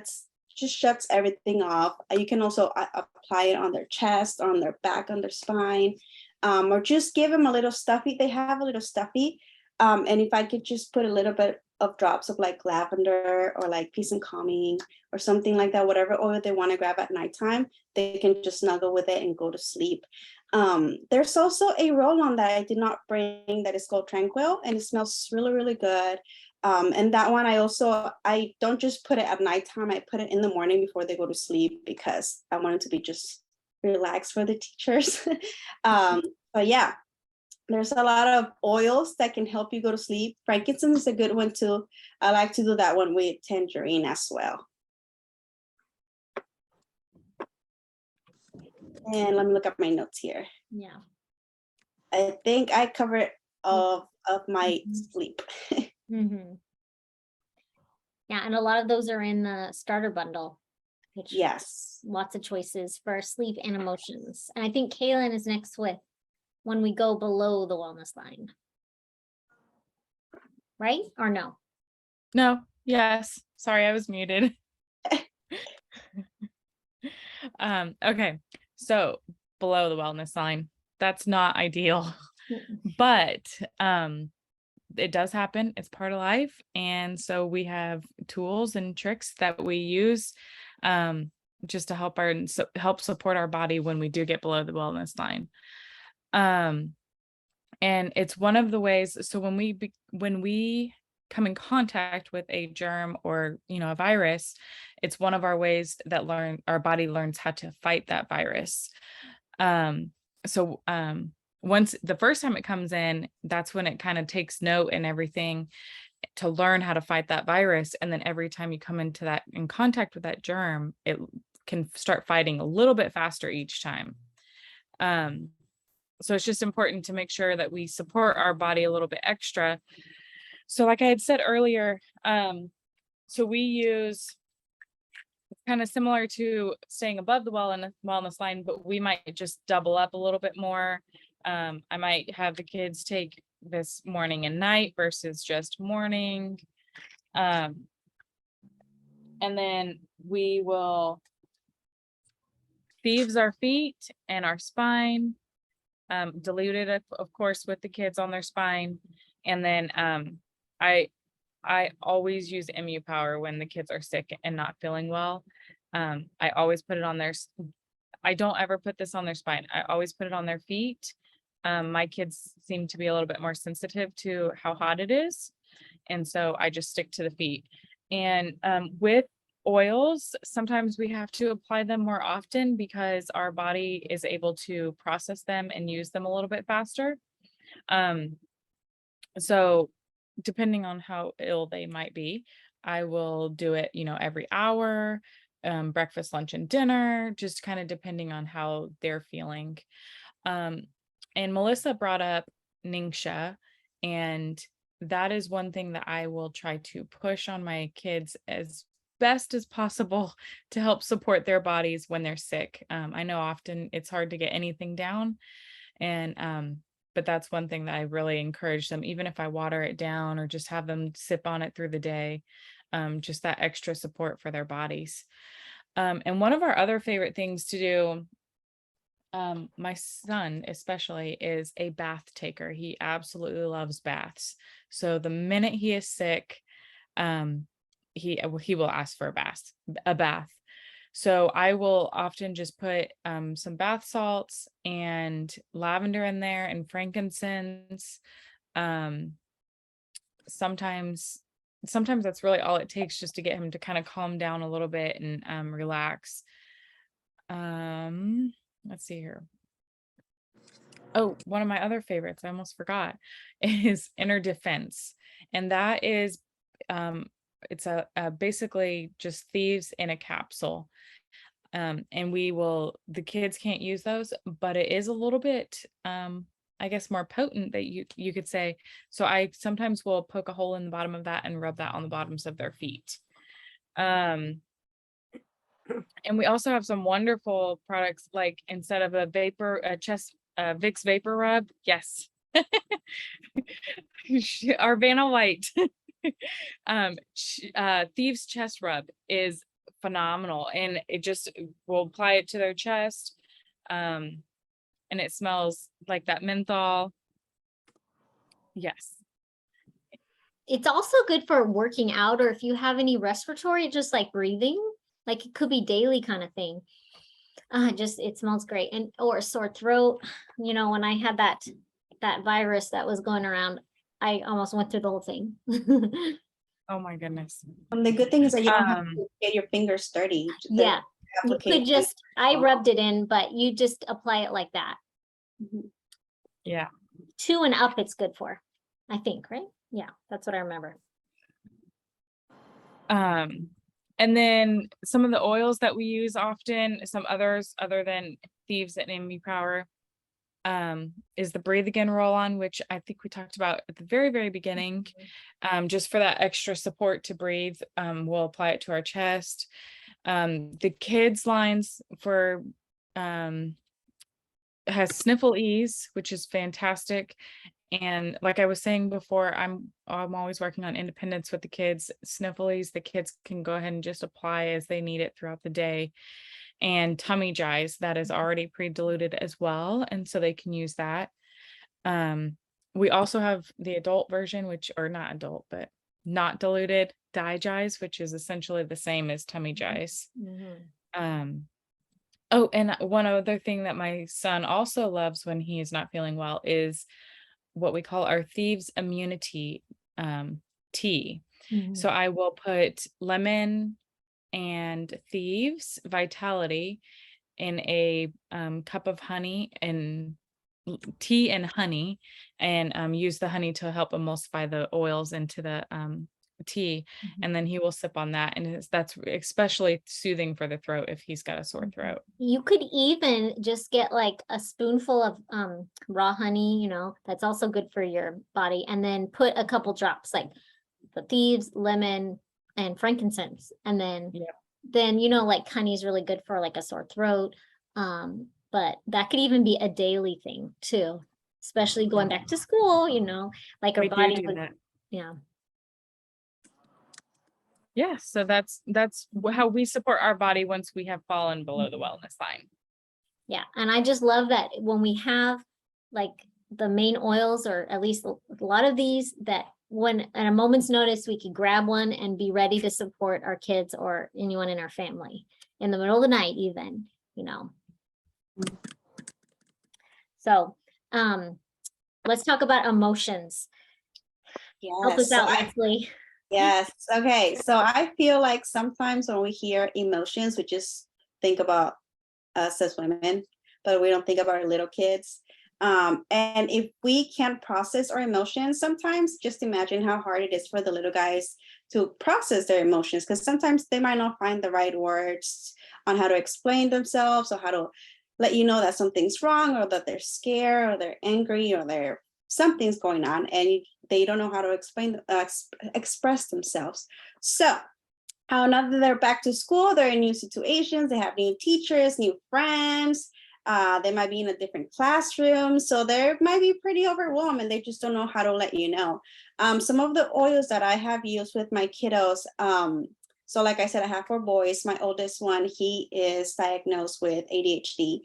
just shuts everything off. You can also apply it on their chest, on their back, on their spine, or just give them a little stuffy. They have a little stuffy, and if I could just put a little bit of drops of like lavender or like Peace and Calming or something like that, whatever oil they want to grab at nighttime, they can just snuggle with it and go to sleep. There's also a roll-on that I did not bring that is called Tranquil, and it smells really, really good. And that one I don't just put it at nighttime, I put it in the morning before they go to sleep, because I want it to be just relaxed for the teachers. But yeah, there's a lot of oils that can help you go to sleep. Frankincense is a good one too. I like to do that one with tangerine as well. And let me look up my notes here. Yeah. I think I covered all of my sleep. Mm-hmm. Yeah, and a lot of those are in the starter bundle. Which Yes. Lots of choices for sleep and emotions. And I think Kaylin is next with when we go below the wellness line. Right? Or no? No, yes. Sorry, I was muted. Okay, so below the wellness line, that's not ideal, but it does happen. It's part of life. And so we have tools and tricks that we use just to help support our body when we do get below the wellness line. And it's one of the ways, so when we come in contact with a germ or, a virus, it's one of our ways that our body learns how to fight that virus. Once the first time it comes in, that's when it kind of takes note and everything to learn how to fight that virus. And then every time you come in contact with that germ, it can start fighting a little bit faster each time. So it's just important to make sure that we support our body a little bit extra. So like I had said earlier, so we use kind of similar to staying above the wellness line, but we might just double up a little bit more. I might have the kids take this morning and night versus just morning. And then we will Thieves our feet and our spine, diluted of course with the kids on their spine. And then I always use MU Power when the kids are sick and not feeling well. I always put it on I don't ever put this on their spine. I always put it on their feet. My kids seem to be a little bit more sensitive to how hot it is. And so I just stick to the feet. And with oils, sometimes we have to apply them more often because our body is able to process them and use them a little bit faster. So depending on how ill they might be, I will do it, every hour, breakfast, lunch, and dinner, just kind of depending on how they're feeling. And Melissa brought up Ningxia, and that is one thing that I will try to push on my kids as best as possible to help support their bodies when they're sick. I know often it's hard to get anything down, and but that's one thing that I really encourage them, even if I water it down or just have them sip on it through the day, just that extra support for their bodies. And one of our other favorite things to do, my son especially, is a bath taker. He absolutely loves baths. So the minute he is sick, he will ask for a bath. So I will often just put some bath salts and lavender in there and frankincense. Sometimes that's really all it takes, just to get him to kind of calm down a little bit and relax. Let's see here. Oh, one of my other favorites, I almost forgot, is Inner Defense. And that is it's a basically just Thieves in a capsule. And the kids can't use those, but it is a little bit, I guess, more potent, that you could say. So I sometimes will poke a hole in the bottom of that and rub that on the bottoms of their feet. And we also have some wonderful products, like instead of a Vicks Vapor Rub. Yes. Our Vanna White Thieves Chest Rub is phenomenal, and it just will apply it to their chest, and it smells like that menthol. Yes. It's also good for working out, or if you have any respiratory, just like breathing, like it could be daily kind of thing. It smells great. And or a sore throat, when I had that virus that was going around, I almost went through the whole thing. Oh my goodness. The good thing is that you don't have to get your fingers dirty. Yeah, you could just, I rubbed it in, but you just apply it like that. Yeah. 2 and up it's good for, I think, right? Yeah, that's what I remember. And then some of the oils that we use often, some others other than Thieves and MU Power, is the Breathe Again roll-on, which I think we talked about at the very, very beginning. Just for that extra support to breathe, we'll apply it to our chest. The kids lines for has Sniffle Ease, which is fantastic. And like I was saying before, I'm always working on independence with the kids. Sniffle Ease, the kids can go ahead and just apply as they need it throughout the day. And Tummy Jize, that is already pre-diluted as well, and so they can use that. We also have the adult version, or not adult, but not diluted Jize, which is essentially the same as Tummy Jize. Oh, and one other thing that my son also loves when he is not feeling well is what we call our Thieves Immunity tea. So I will put lemon and Thieves Vitality in a cup of honey and tea and honey, and use the honey to help emulsify the oils into the tea, and then he will sip on that, and that's especially soothing for the throat if he's got a sore throat. You could even just get like a spoonful of raw honey, that's also good for your body, and then put a couple drops, like the Thieves, lemon, and frankincense, and then then, you know, like honey is really good for like a sore throat. But that could even be a daily thing too, especially going back to school, you know, like our We do body do would, that. yeah. Yeah, so that's how we support our body once we have fallen below the wellness line. Yeah, and I just love that when we have like the main oils, or at least a lot of these, that when at a moment's notice, we could grab one and be ready to support our kids or anyone in our family in the middle of the night even, you know. So let's talk about emotions. Help us Yes. out, Leslie. Yes. Okay. So I feel like sometimes when we hear emotions, we just think about us as women, but we don't think about our little kids. And if we can't process our emotions, sometimes just imagine how hard it is for the little guys to process their emotions, because sometimes they might not find the right words on how to explain themselves or how to let you know that something's wrong, or that they're scared or they're angry or they're something's going on, and they don't know how to express themselves. So now that they're back to school, they're in new situations, they have new teachers, new friends, they might be in a different classroom, so they might be pretty overwhelmed and they just don't know how to let you know. Some of the oils that I have used with my kiddos, so like I said, I have 4 boys. My oldest one, he is diagnosed with ADHD.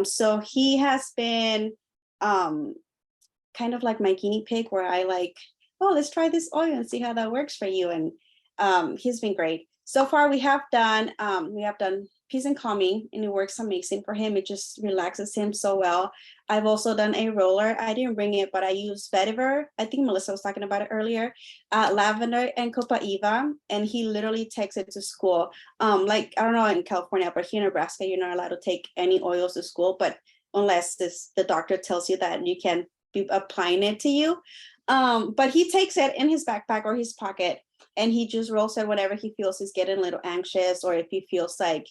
So he has been kind of like my guinea pig, where I like, oh, let's try this oil and see how that works for you. And he's been great. So far we have done peace and calming, and it works amazing for him. It just relaxes him so well. I've also done a roller. I didn't bring it, but I used vetiver. I think Melissa was talking about it earlier. Lavender and Copaiba, and he literally takes it to school. Like, I don't know in California, but here in Nebraska, you're not allowed to take any oils to school, but unless the doctor tells you that you can be applying it to you. But he takes it in his backpack or his pocket, and he just rolls it whenever he feels he's getting a little anxious, or if he feels like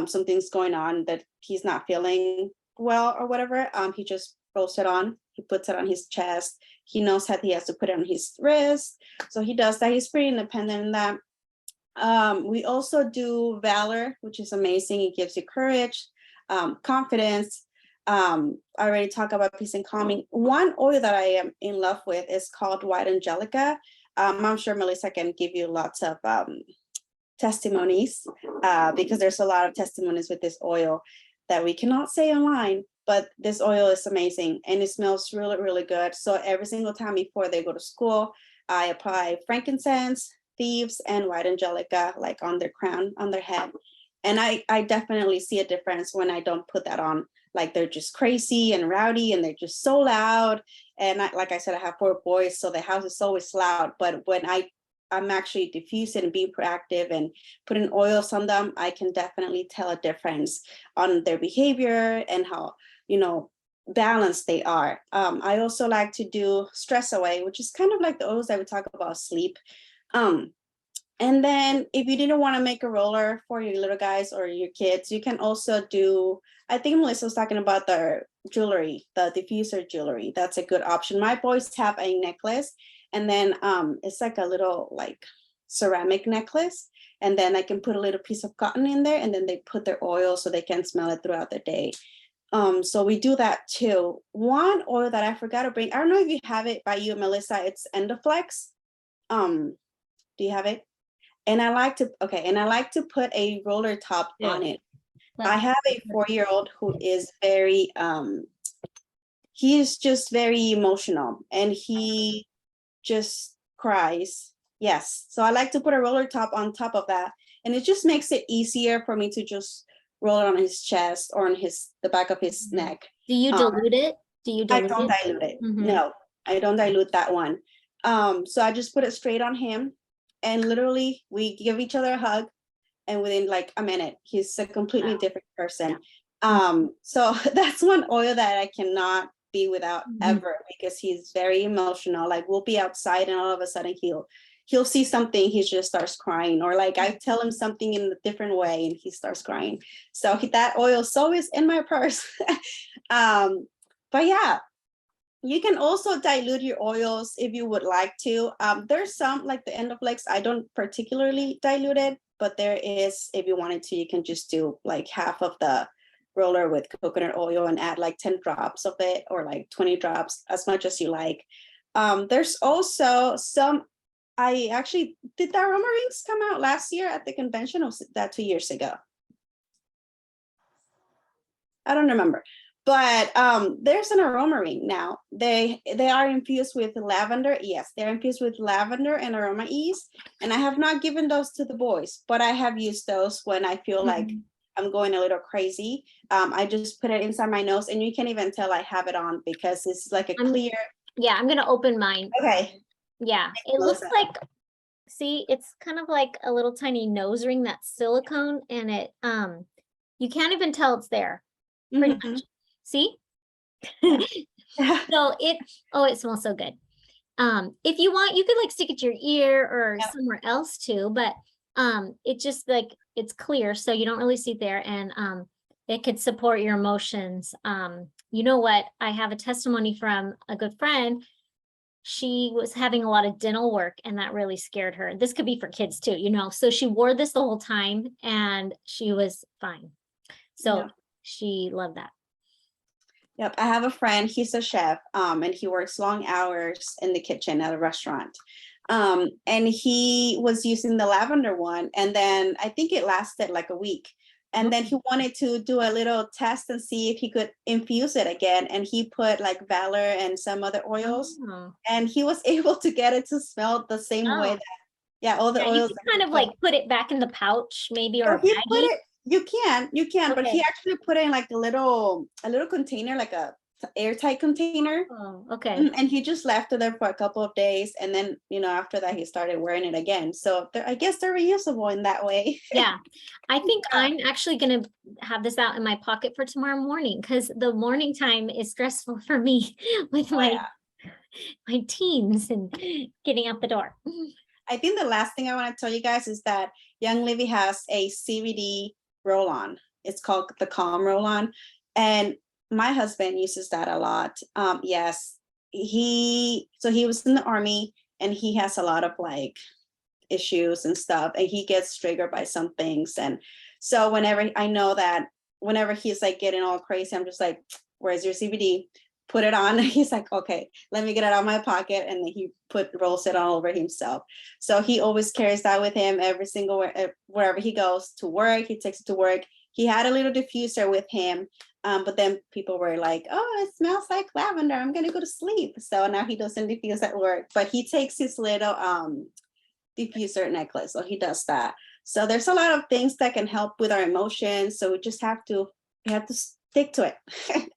something's going on that he's not feeling well or whatever. He just rolls it on. He puts it on his chest. He knows that he has to put it on his wrist, so he does that. He's pretty independent in that. We also do Valor, which is amazing. It gives you courage, confidence. I already talked about peace and calming. One oil that I am in love with is called White Angelica. I'm sure Melissa can give you lots of testimonies, because there's a lot of testimonies with this oil that we cannot say online, but this oil is amazing and it smells really, really good. So every single time before they go to school, I apply frankincense, Thieves, and White Angelica, like on their crown, on their head. And I definitely see a difference when I don't put that on. Like, they're just crazy and rowdy and they're just so loud. And like I said, I have 4 boys, so the house is always loud. But when I'm actually diffusing and being proactive and putting oils on them, I can definitely tell a difference on their behavior and how, balanced they are. I also like to do Stress Away, which is kind of like the oils that we talk about sleep. And then if you didn't want to make a roller for your little guys or your kids, you can also do, I think Melissa was talking about the jewelry, the diffuser jewelry. That's a good option. My boys have a necklace, and then it's like a little like ceramic necklace. And then I can put a little piece of cotton in there, and then they put their oil so they can smell it throughout the day. So we do that too. One oil that I forgot to bring, I don't know if you have it by you, Melissa, it's Endoflex. Do you have it? And I like to put a roller top on it. I have a 4-year-old who is very, he is just very emotional and he just cries. Yes. So I like to put a roller top on top of that. And it just makes it easier for me to just roll it on his chest or on the back of his neck. Do you dilute it? I don't dilute it. No, I don't dilute that one. So I just put it straight on him, and literally we give each other a hug, and within like a minute, he's a completely different person. So that's one oil that I cannot be without ever, because he's very emotional. Like, we'll be outside and all of a sudden he'll see something, he just starts crying, or like I tell him something in a different way and he starts crying. So that oil is always in my purse. But yeah, you can also dilute your oils if you would like to. There's some like the Endoflex, I don't particularly dilute it. but there is, if you wanted to, you can just do like half of the roller with coconut oil and add like 10 drops of it, or like 20 drops, as much as you like. There's also some, I actually, did the aroma rings come out last year at the convention, or was that 2 years ago? I don't remember. But there's an aroma ring now. They are infused with lavender. Yes, they're infused with lavender and aroma ease. And I have not given those to the boys, but I have used those when I feel like I'm going a little crazy. I just put it inside my nose, and you can't even tell I have it on because it's like a clear. Yeah, I'm gonna open mine. Okay. Yeah, it looks like, see, it's kind of like a little tiny nose ring that's silicone, and it you can't even tell it's there. Pretty much. See? So it smells so good. If you want, you could like stick it to your ear or somewhere else too, but it just like, it's clear, so you don't really see it there, and it could support your emotions. You know what? I have a testimony from a good friend. She was having a lot of dental work, and that really scared her. This could be for kids too, you know. So she wore this the whole time, and she was fine. So she loved that. Yep, I have a friend, he's a chef, and he works long hours in the kitchen at a restaurant. And he was using the lavender one, and then I think it lasted like a week. And then he wanted to do a little test and see if he could infuse it again. And he put like Valor and some other oils, and he was able to get it to smell the same way that, all the oils. You can kind of like put it back in the pouch, maybe, or he put it. You can, but he Okay. actually put it in like a little container, like a airtight container. Oh, okay. And he just left it there for a couple of days, and then, you know, after that he started wearing it again. So I guess they're reusable in that way. Yeah, I think I'm actually gonna have this out in my pocket for tomorrow morning, because the morning time is stressful for me with my teens and getting out the door. I think the last thing I want to tell you guys is that Young Livy has a CBD roll-on. It's called the Calm Roll-On, and my husband uses that a lot. Yes, he was in the Army, and he has a lot of like issues and stuff, and he gets triggered by some things. And so whenever he's like getting all crazy, I'm just like, where's your CBD? Put it on. He's like, okay, let me get it out of my pocket. And then he rolls it all over himself. So he always carries that with him every single wherever he goes to work. He takes it to work. He had a little diffuser with him, but then people were like, oh, it smells like lavender, I'm gonna go to sleep. So now he doesn't diffuse at work, but he takes his little diffuser necklace, so he does that. So there's a lot of things that can help with our emotions, so we have to stick to it.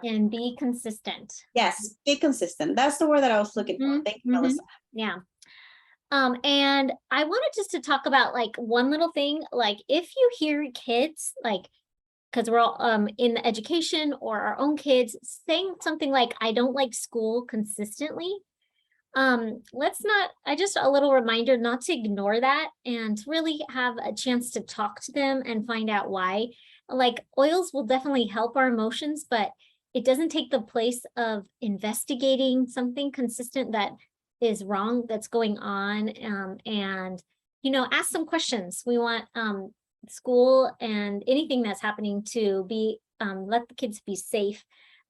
And be consistent. Yes, be consistent. That's the word that I was looking for. Thank you, Melissa. Yeah. And I wanted just to talk about like one little thing, like if you hear kids, like, because we're all in the education, or our own kids saying something like, I don't like school consistently. Just a little reminder not to ignore that, and really have a chance to talk to them and find out why. Like, oils will definitely help our emotions, but it doesn't take the place of investigating something consistent that is wrong, that's going on. And, you know, ask some questions. We want school and anything that's happening to be, let the kids be safe,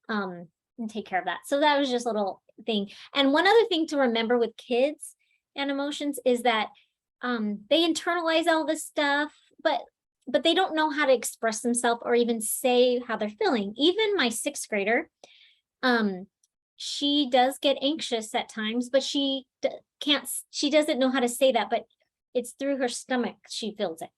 and take care of that. So that was just a little thing. And one other thing to remember with kids and emotions is that they internalize all this stuff, but they don't know how to express themselves or even say how they're feeling. Even my 6th grader, she does get anxious at times, but she doesn't know how to say that, but it's through her stomach she feels it.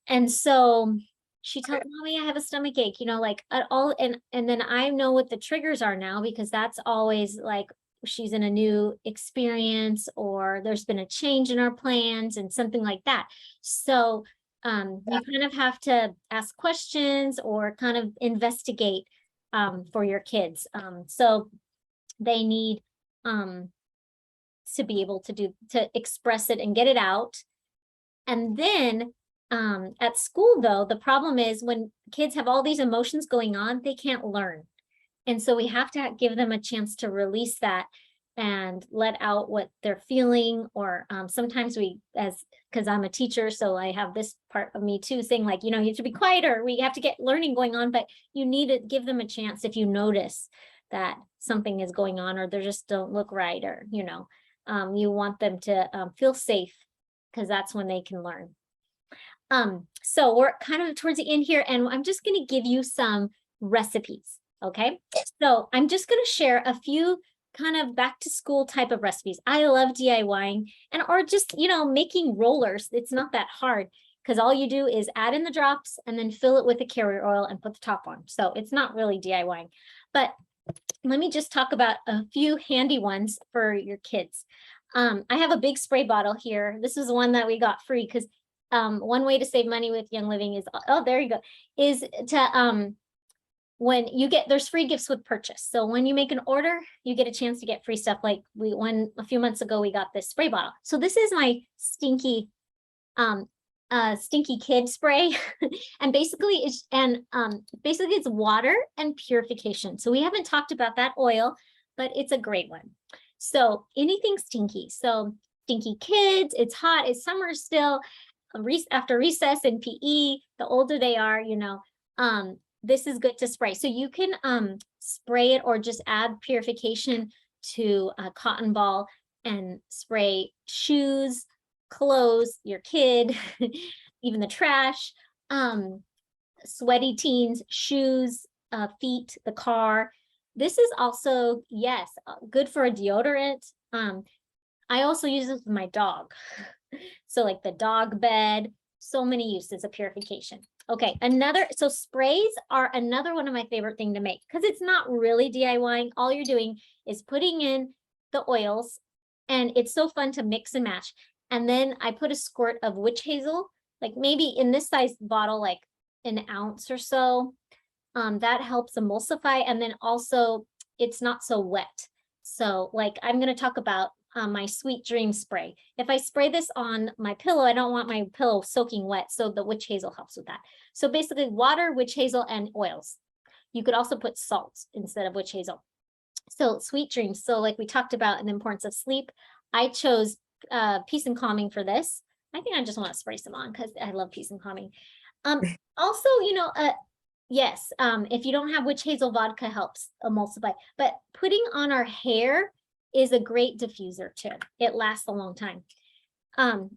And so she tells Mommy, I have a stomach ache, you know, like at all. And then I know what the triggers are now, because that's always like she's in a new experience, or there's been a change in our plans and something like that. So you kind of have to ask questions or kind of investigate for your kids. So they need to be able to express it and get it out. And then at school, though, the problem is when kids have all these emotions going on, they can't learn. And so we have to give them a chance to release that. and let out what they're feeling. Or sometimes because I'm a teacher, so I have this part of me too saying like, you have to be quieter, we have to get learning going on, but you need to give them a chance if you notice that something is going on or they just don't look right, or, you want them to feel safe, because that's when they can learn. So we're kind of towards the end here, and I'm just going to give you some recipes. Okay, so I'm just going to share a few kind of back to school type of recipes. I love DIYing or just, making rollers. It's not that hard, because all you do is add in the drops and then fill it with the carrier oil and put the top on. So it's not really DIYing, but let me just talk about a few handy ones for your kids. I have a big spray bottle here. This is one that we got free, because one way to save money with Young Living is, oh, there you go, is to, when you there's free gifts with purchase. So when you make an order, you get a chance to get free stuff. Like a few months ago, we got this spray bottle. So this is my stinky kid spray. And basically it's water and purification. So we haven't talked about that oil, but it's a great one. So anything stinky. So stinky kids, it's hot, it's summer still, after recess and PE, the older they are, this is good to spray. So you can spray it or just add purification to a cotton ball and spray shoes, clothes, your kid, even the trash, sweaty teens, shoes, feet, the car. This is also, yes, good for a deodorant. I also use this with my dog. So like the dog bed, so many uses of purification. Okay, so sprays are another one of my favorite thing to make, because it's not really DIYing. All you're doing is putting in the oils, and it's so fun to mix and match. And then I put a squirt of witch hazel, like maybe in this size bottle, like an ounce or so. That helps emulsify, and then also it's not so wet. So like I'm going to talk about my Sweet Dream spray. If I spray this on my pillow, I don't want my pillow soaking wet, so the witch hazel helps with that. So basically water, witch hazel, and oils. You could also put salt instead of witch hazel. So Sweet Dreams. So like we talked about the importance of sleep, I chose Peace and Calming for this. I think I just want to spray some on because I love Peace and Calming. Also, yes, if you don't have witch hazel, vodka helps emulsify, but putting on our hair is a great diffuser too. It lasts a long time.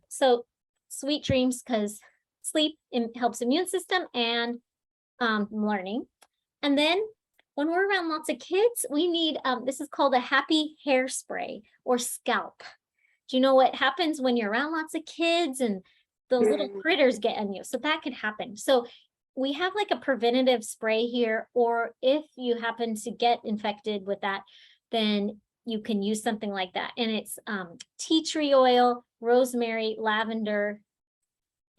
So Sweet Dreams, because sleep helps immune system and learning. And then when we're around lots of kids, we need, this is called a happy hair spray or scalp. Do you know what happens when you're around lots of kids and those little critters get on you? So that could happen. So we have like a preventative spray here, or if you happen to get infected with that, then you can use something like that. And it's tea tree oil, rosemary, lavender,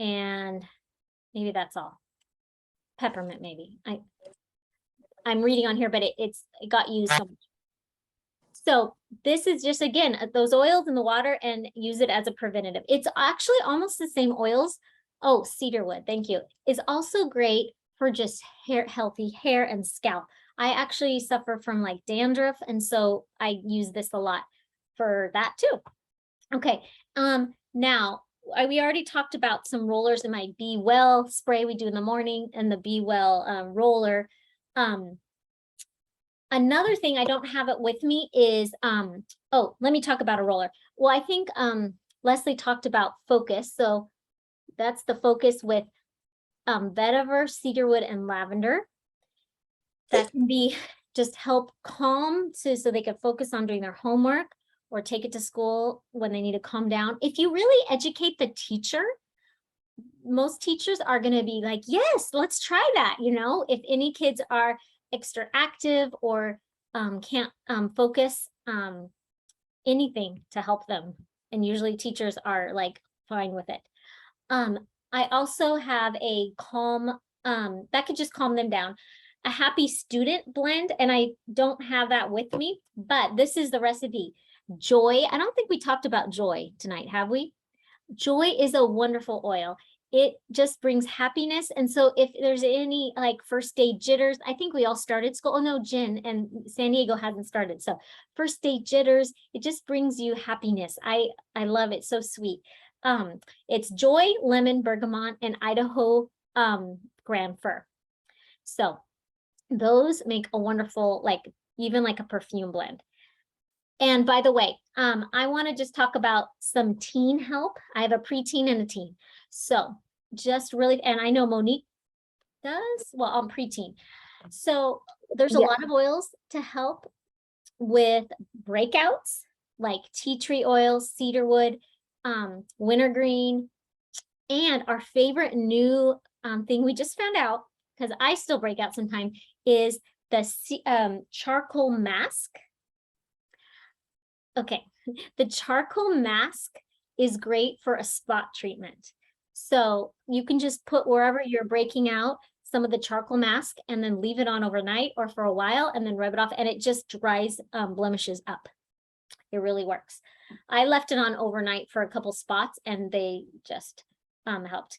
and maybe that's all. Peppermint, maybe. I'm reading on here, but it got used so much. So this is just, again, those oils in the water, and use it as a preventative. It's actually almost the same oils. Oh, cedarwood, thank you. Is also great for just healthy hair and scalp. I actually suffer from like dandruff, and so I use this a lot for that too. Okay, now we already talked about some rollers in my Be Well spray we do in the morning, and the Be Well roller. Another thing, I don't have it with me, is oh, let me talk about a roller. Well, I think Leslie talked about focus, so that's the focus with vetiver, cedarwood, and lavender. That can be just help calm so they can focus on doing their homework or take it to school when they need to calm down. If you really educate the teacher, most teachers are going to be like, yes, let's try that. If any kids are extra active or can't focus, anything to help them. And usually teachers are like fine with it. I also have a calm, that could just calm them down. A happy student blend, and I don't have that with me, but this is the recipe. Joy. I don't think we talked about joy tonight, have we? Joy is a wonderful oil. it just brings happiness. And so if there's any like first day jitters, I think we all started school. Oh no, Jen and San Diego hasn't started. So first day jitters, it just brings you happiness. I love it. So sweet. It's joy, lemon, bergamot, and Idaho grand fir. So those make a wonderful, like even like a perfume blend. And by the way, I want to just talk about some teen help. I have a preteen and a teen. So just really, and I know Monique does, well, I'm preteen. So there's a Yeah. lot of oils to help with breakouts, like tea tree oil, cedarwood, wintergreen, and our favorite new thing we just found out, because I still break out sometimes, is the charcoal mask. Okay, the charcoal mask is great for a spot treatment. So you can just put wherever you're breaking out some of the charcoal mask and then leave it on overnight or for a while and then rub it off, and it just dries blemishes up. It really works. I left it on overnight for a couple spots and they just helped.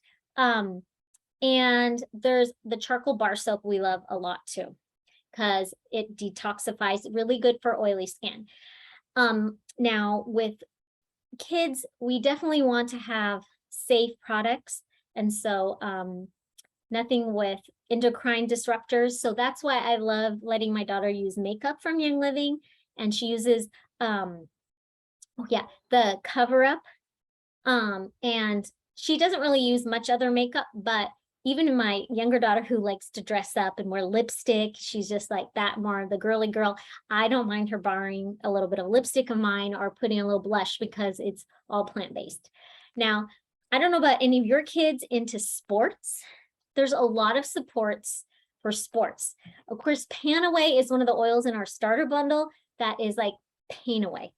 And there's the charcoal bar soap we love a lot too, because it detoxifies, really good for oily skin. Now with kids, we definitely want to have safe products. And so nothing with endocrine disruptors. So that's why I love letting my daughter use makeup from Young Living. And she uses, the Cover Up. And she doesn't really use much other makeup, but even my younger daughter who likes to dress up and wear lipstick, she's just like that, more the girly girl. I don't mind her borrowing a little bit of lipstick of mine or putting a little blush because it's all plant-based. Now, I don't know about any of your kids into sports. There's a lot of supports for sports. Of course, Pan Away is one of the oils in our starter bundle that is like pain away.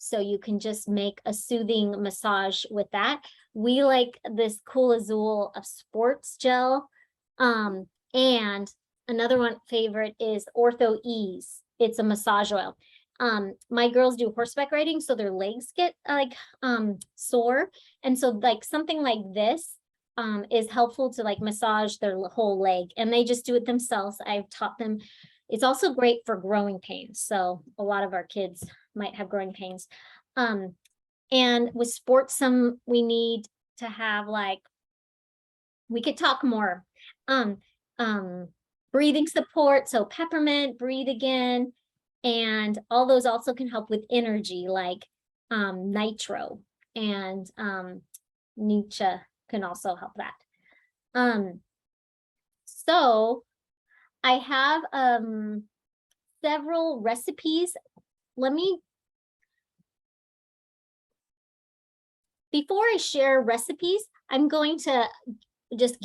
So you can just make a soothing massage with that. We like this Cool Azul of sports gel. And another one favorite is Ortho Ease. It's a massage oil. My girls do horseback riding, so their legs get like sore. And so like something like this is helpful to like massage their whole leg, and they just do it themselves. I've taught them. It's also great for growing pains. So a lot of our kids might have growing pains. And with sports, we need to have like, we could talk more. Breathing support, so peppermint, breathe again. And all those also can help with energy, like nitro, and Ningxia can also help that. So I have several recipes. Before I share recipes, I'm going to just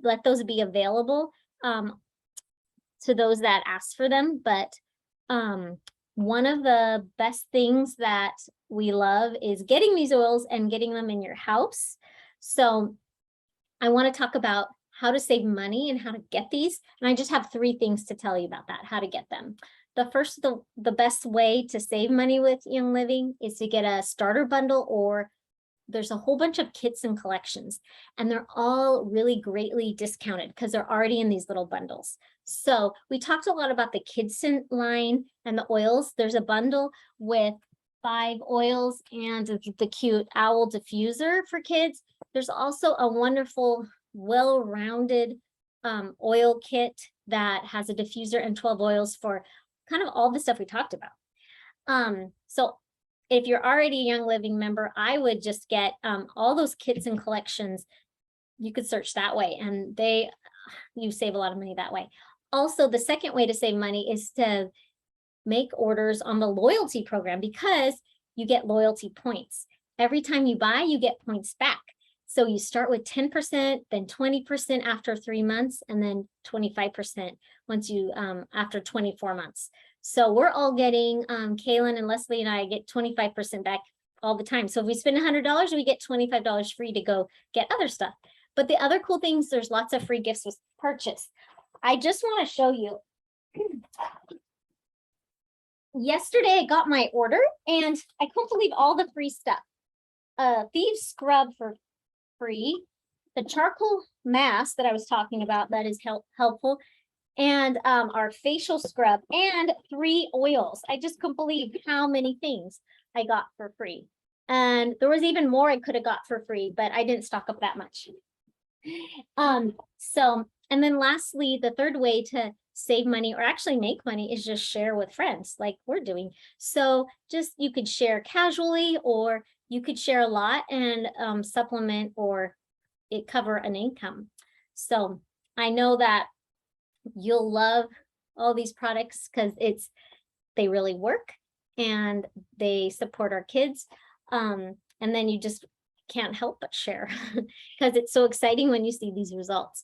let those be available to those that ask for them. But one of the best things that we love is getting these oils and getting them in your house. So I want to talk about how to save money and how to get these. And I just have 3 things to tell you about that, how to get them. The first, the best way to save money with Young Living is to get a starter bundle, or there's a whole bunch of kits and collections, and they're all really greatly discounted because they're already in these little bundles. So we talked a lot about the kids line and the oils. There's a bundle with 5 oils and the cute owl diffuser for kids. There's also a wonderful, well-rounded oil kit that has a diffuser and 12 oils for kind of all the stuff we talked about. So if you're already a Young Living member, I would just get all those kits and collections. You could search that way, and you save a lot of money that way. Also, the second way to save money is to make orders on the loyalty program, because you get loyalty points. Every time you buy, you get points back. So you start with 10%, then 20% after 3 months, and then 25% once you after 24 months. So we're all getting, Kaylin and Leslie and I get 25% back all the time. So if we spend $100, we get $25 free to go get other stuff. But the other cool things, there's lots of free gifts with purchase. I just want to show you. Yesterday I got my order and I couldn't believe all the free stuff. Thieves scrub for free. the charcoal mask that I was talking about that is helpful, and our facial scrub, and 3 oils. I just couldn't believe how many things I got for free. And there was even more I could have got for free, but I didn't stock up that much. So, and then lastly, the third way to save money or actually make money is just share with friends like we're doing. So just you could share casually, or you could share a lot and supplement or it cover an income. So I know that you'll love all these products because they really work and they support our kids. And then you just can't help but share because it's so exciting when you see these results.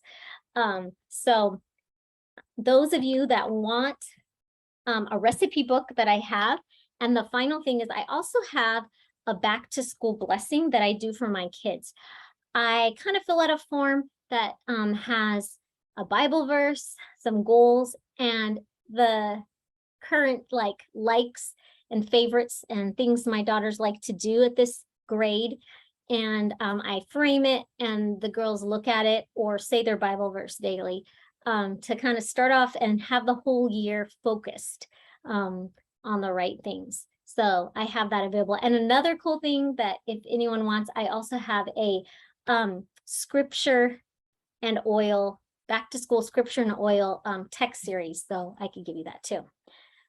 So those of you that want a recipe book that I have, and the final thing is I also have a back to school blessing that I do for my kids. I kind of fill out a form that has a Bible verse, some goals, and the current likes and favorites and things my daughters like to do at this grade. And I frame it and the girls look at it or say their Bible verse daily to kind of start off and have the whole year focused on the right things. So I have that available. And another cool thing that if anyone wants, I also have a scripture and oil, back to school scripture and oil text series. So I could give you that too.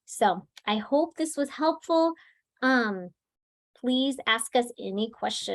So I hope this was helpful. Please ask us any questions.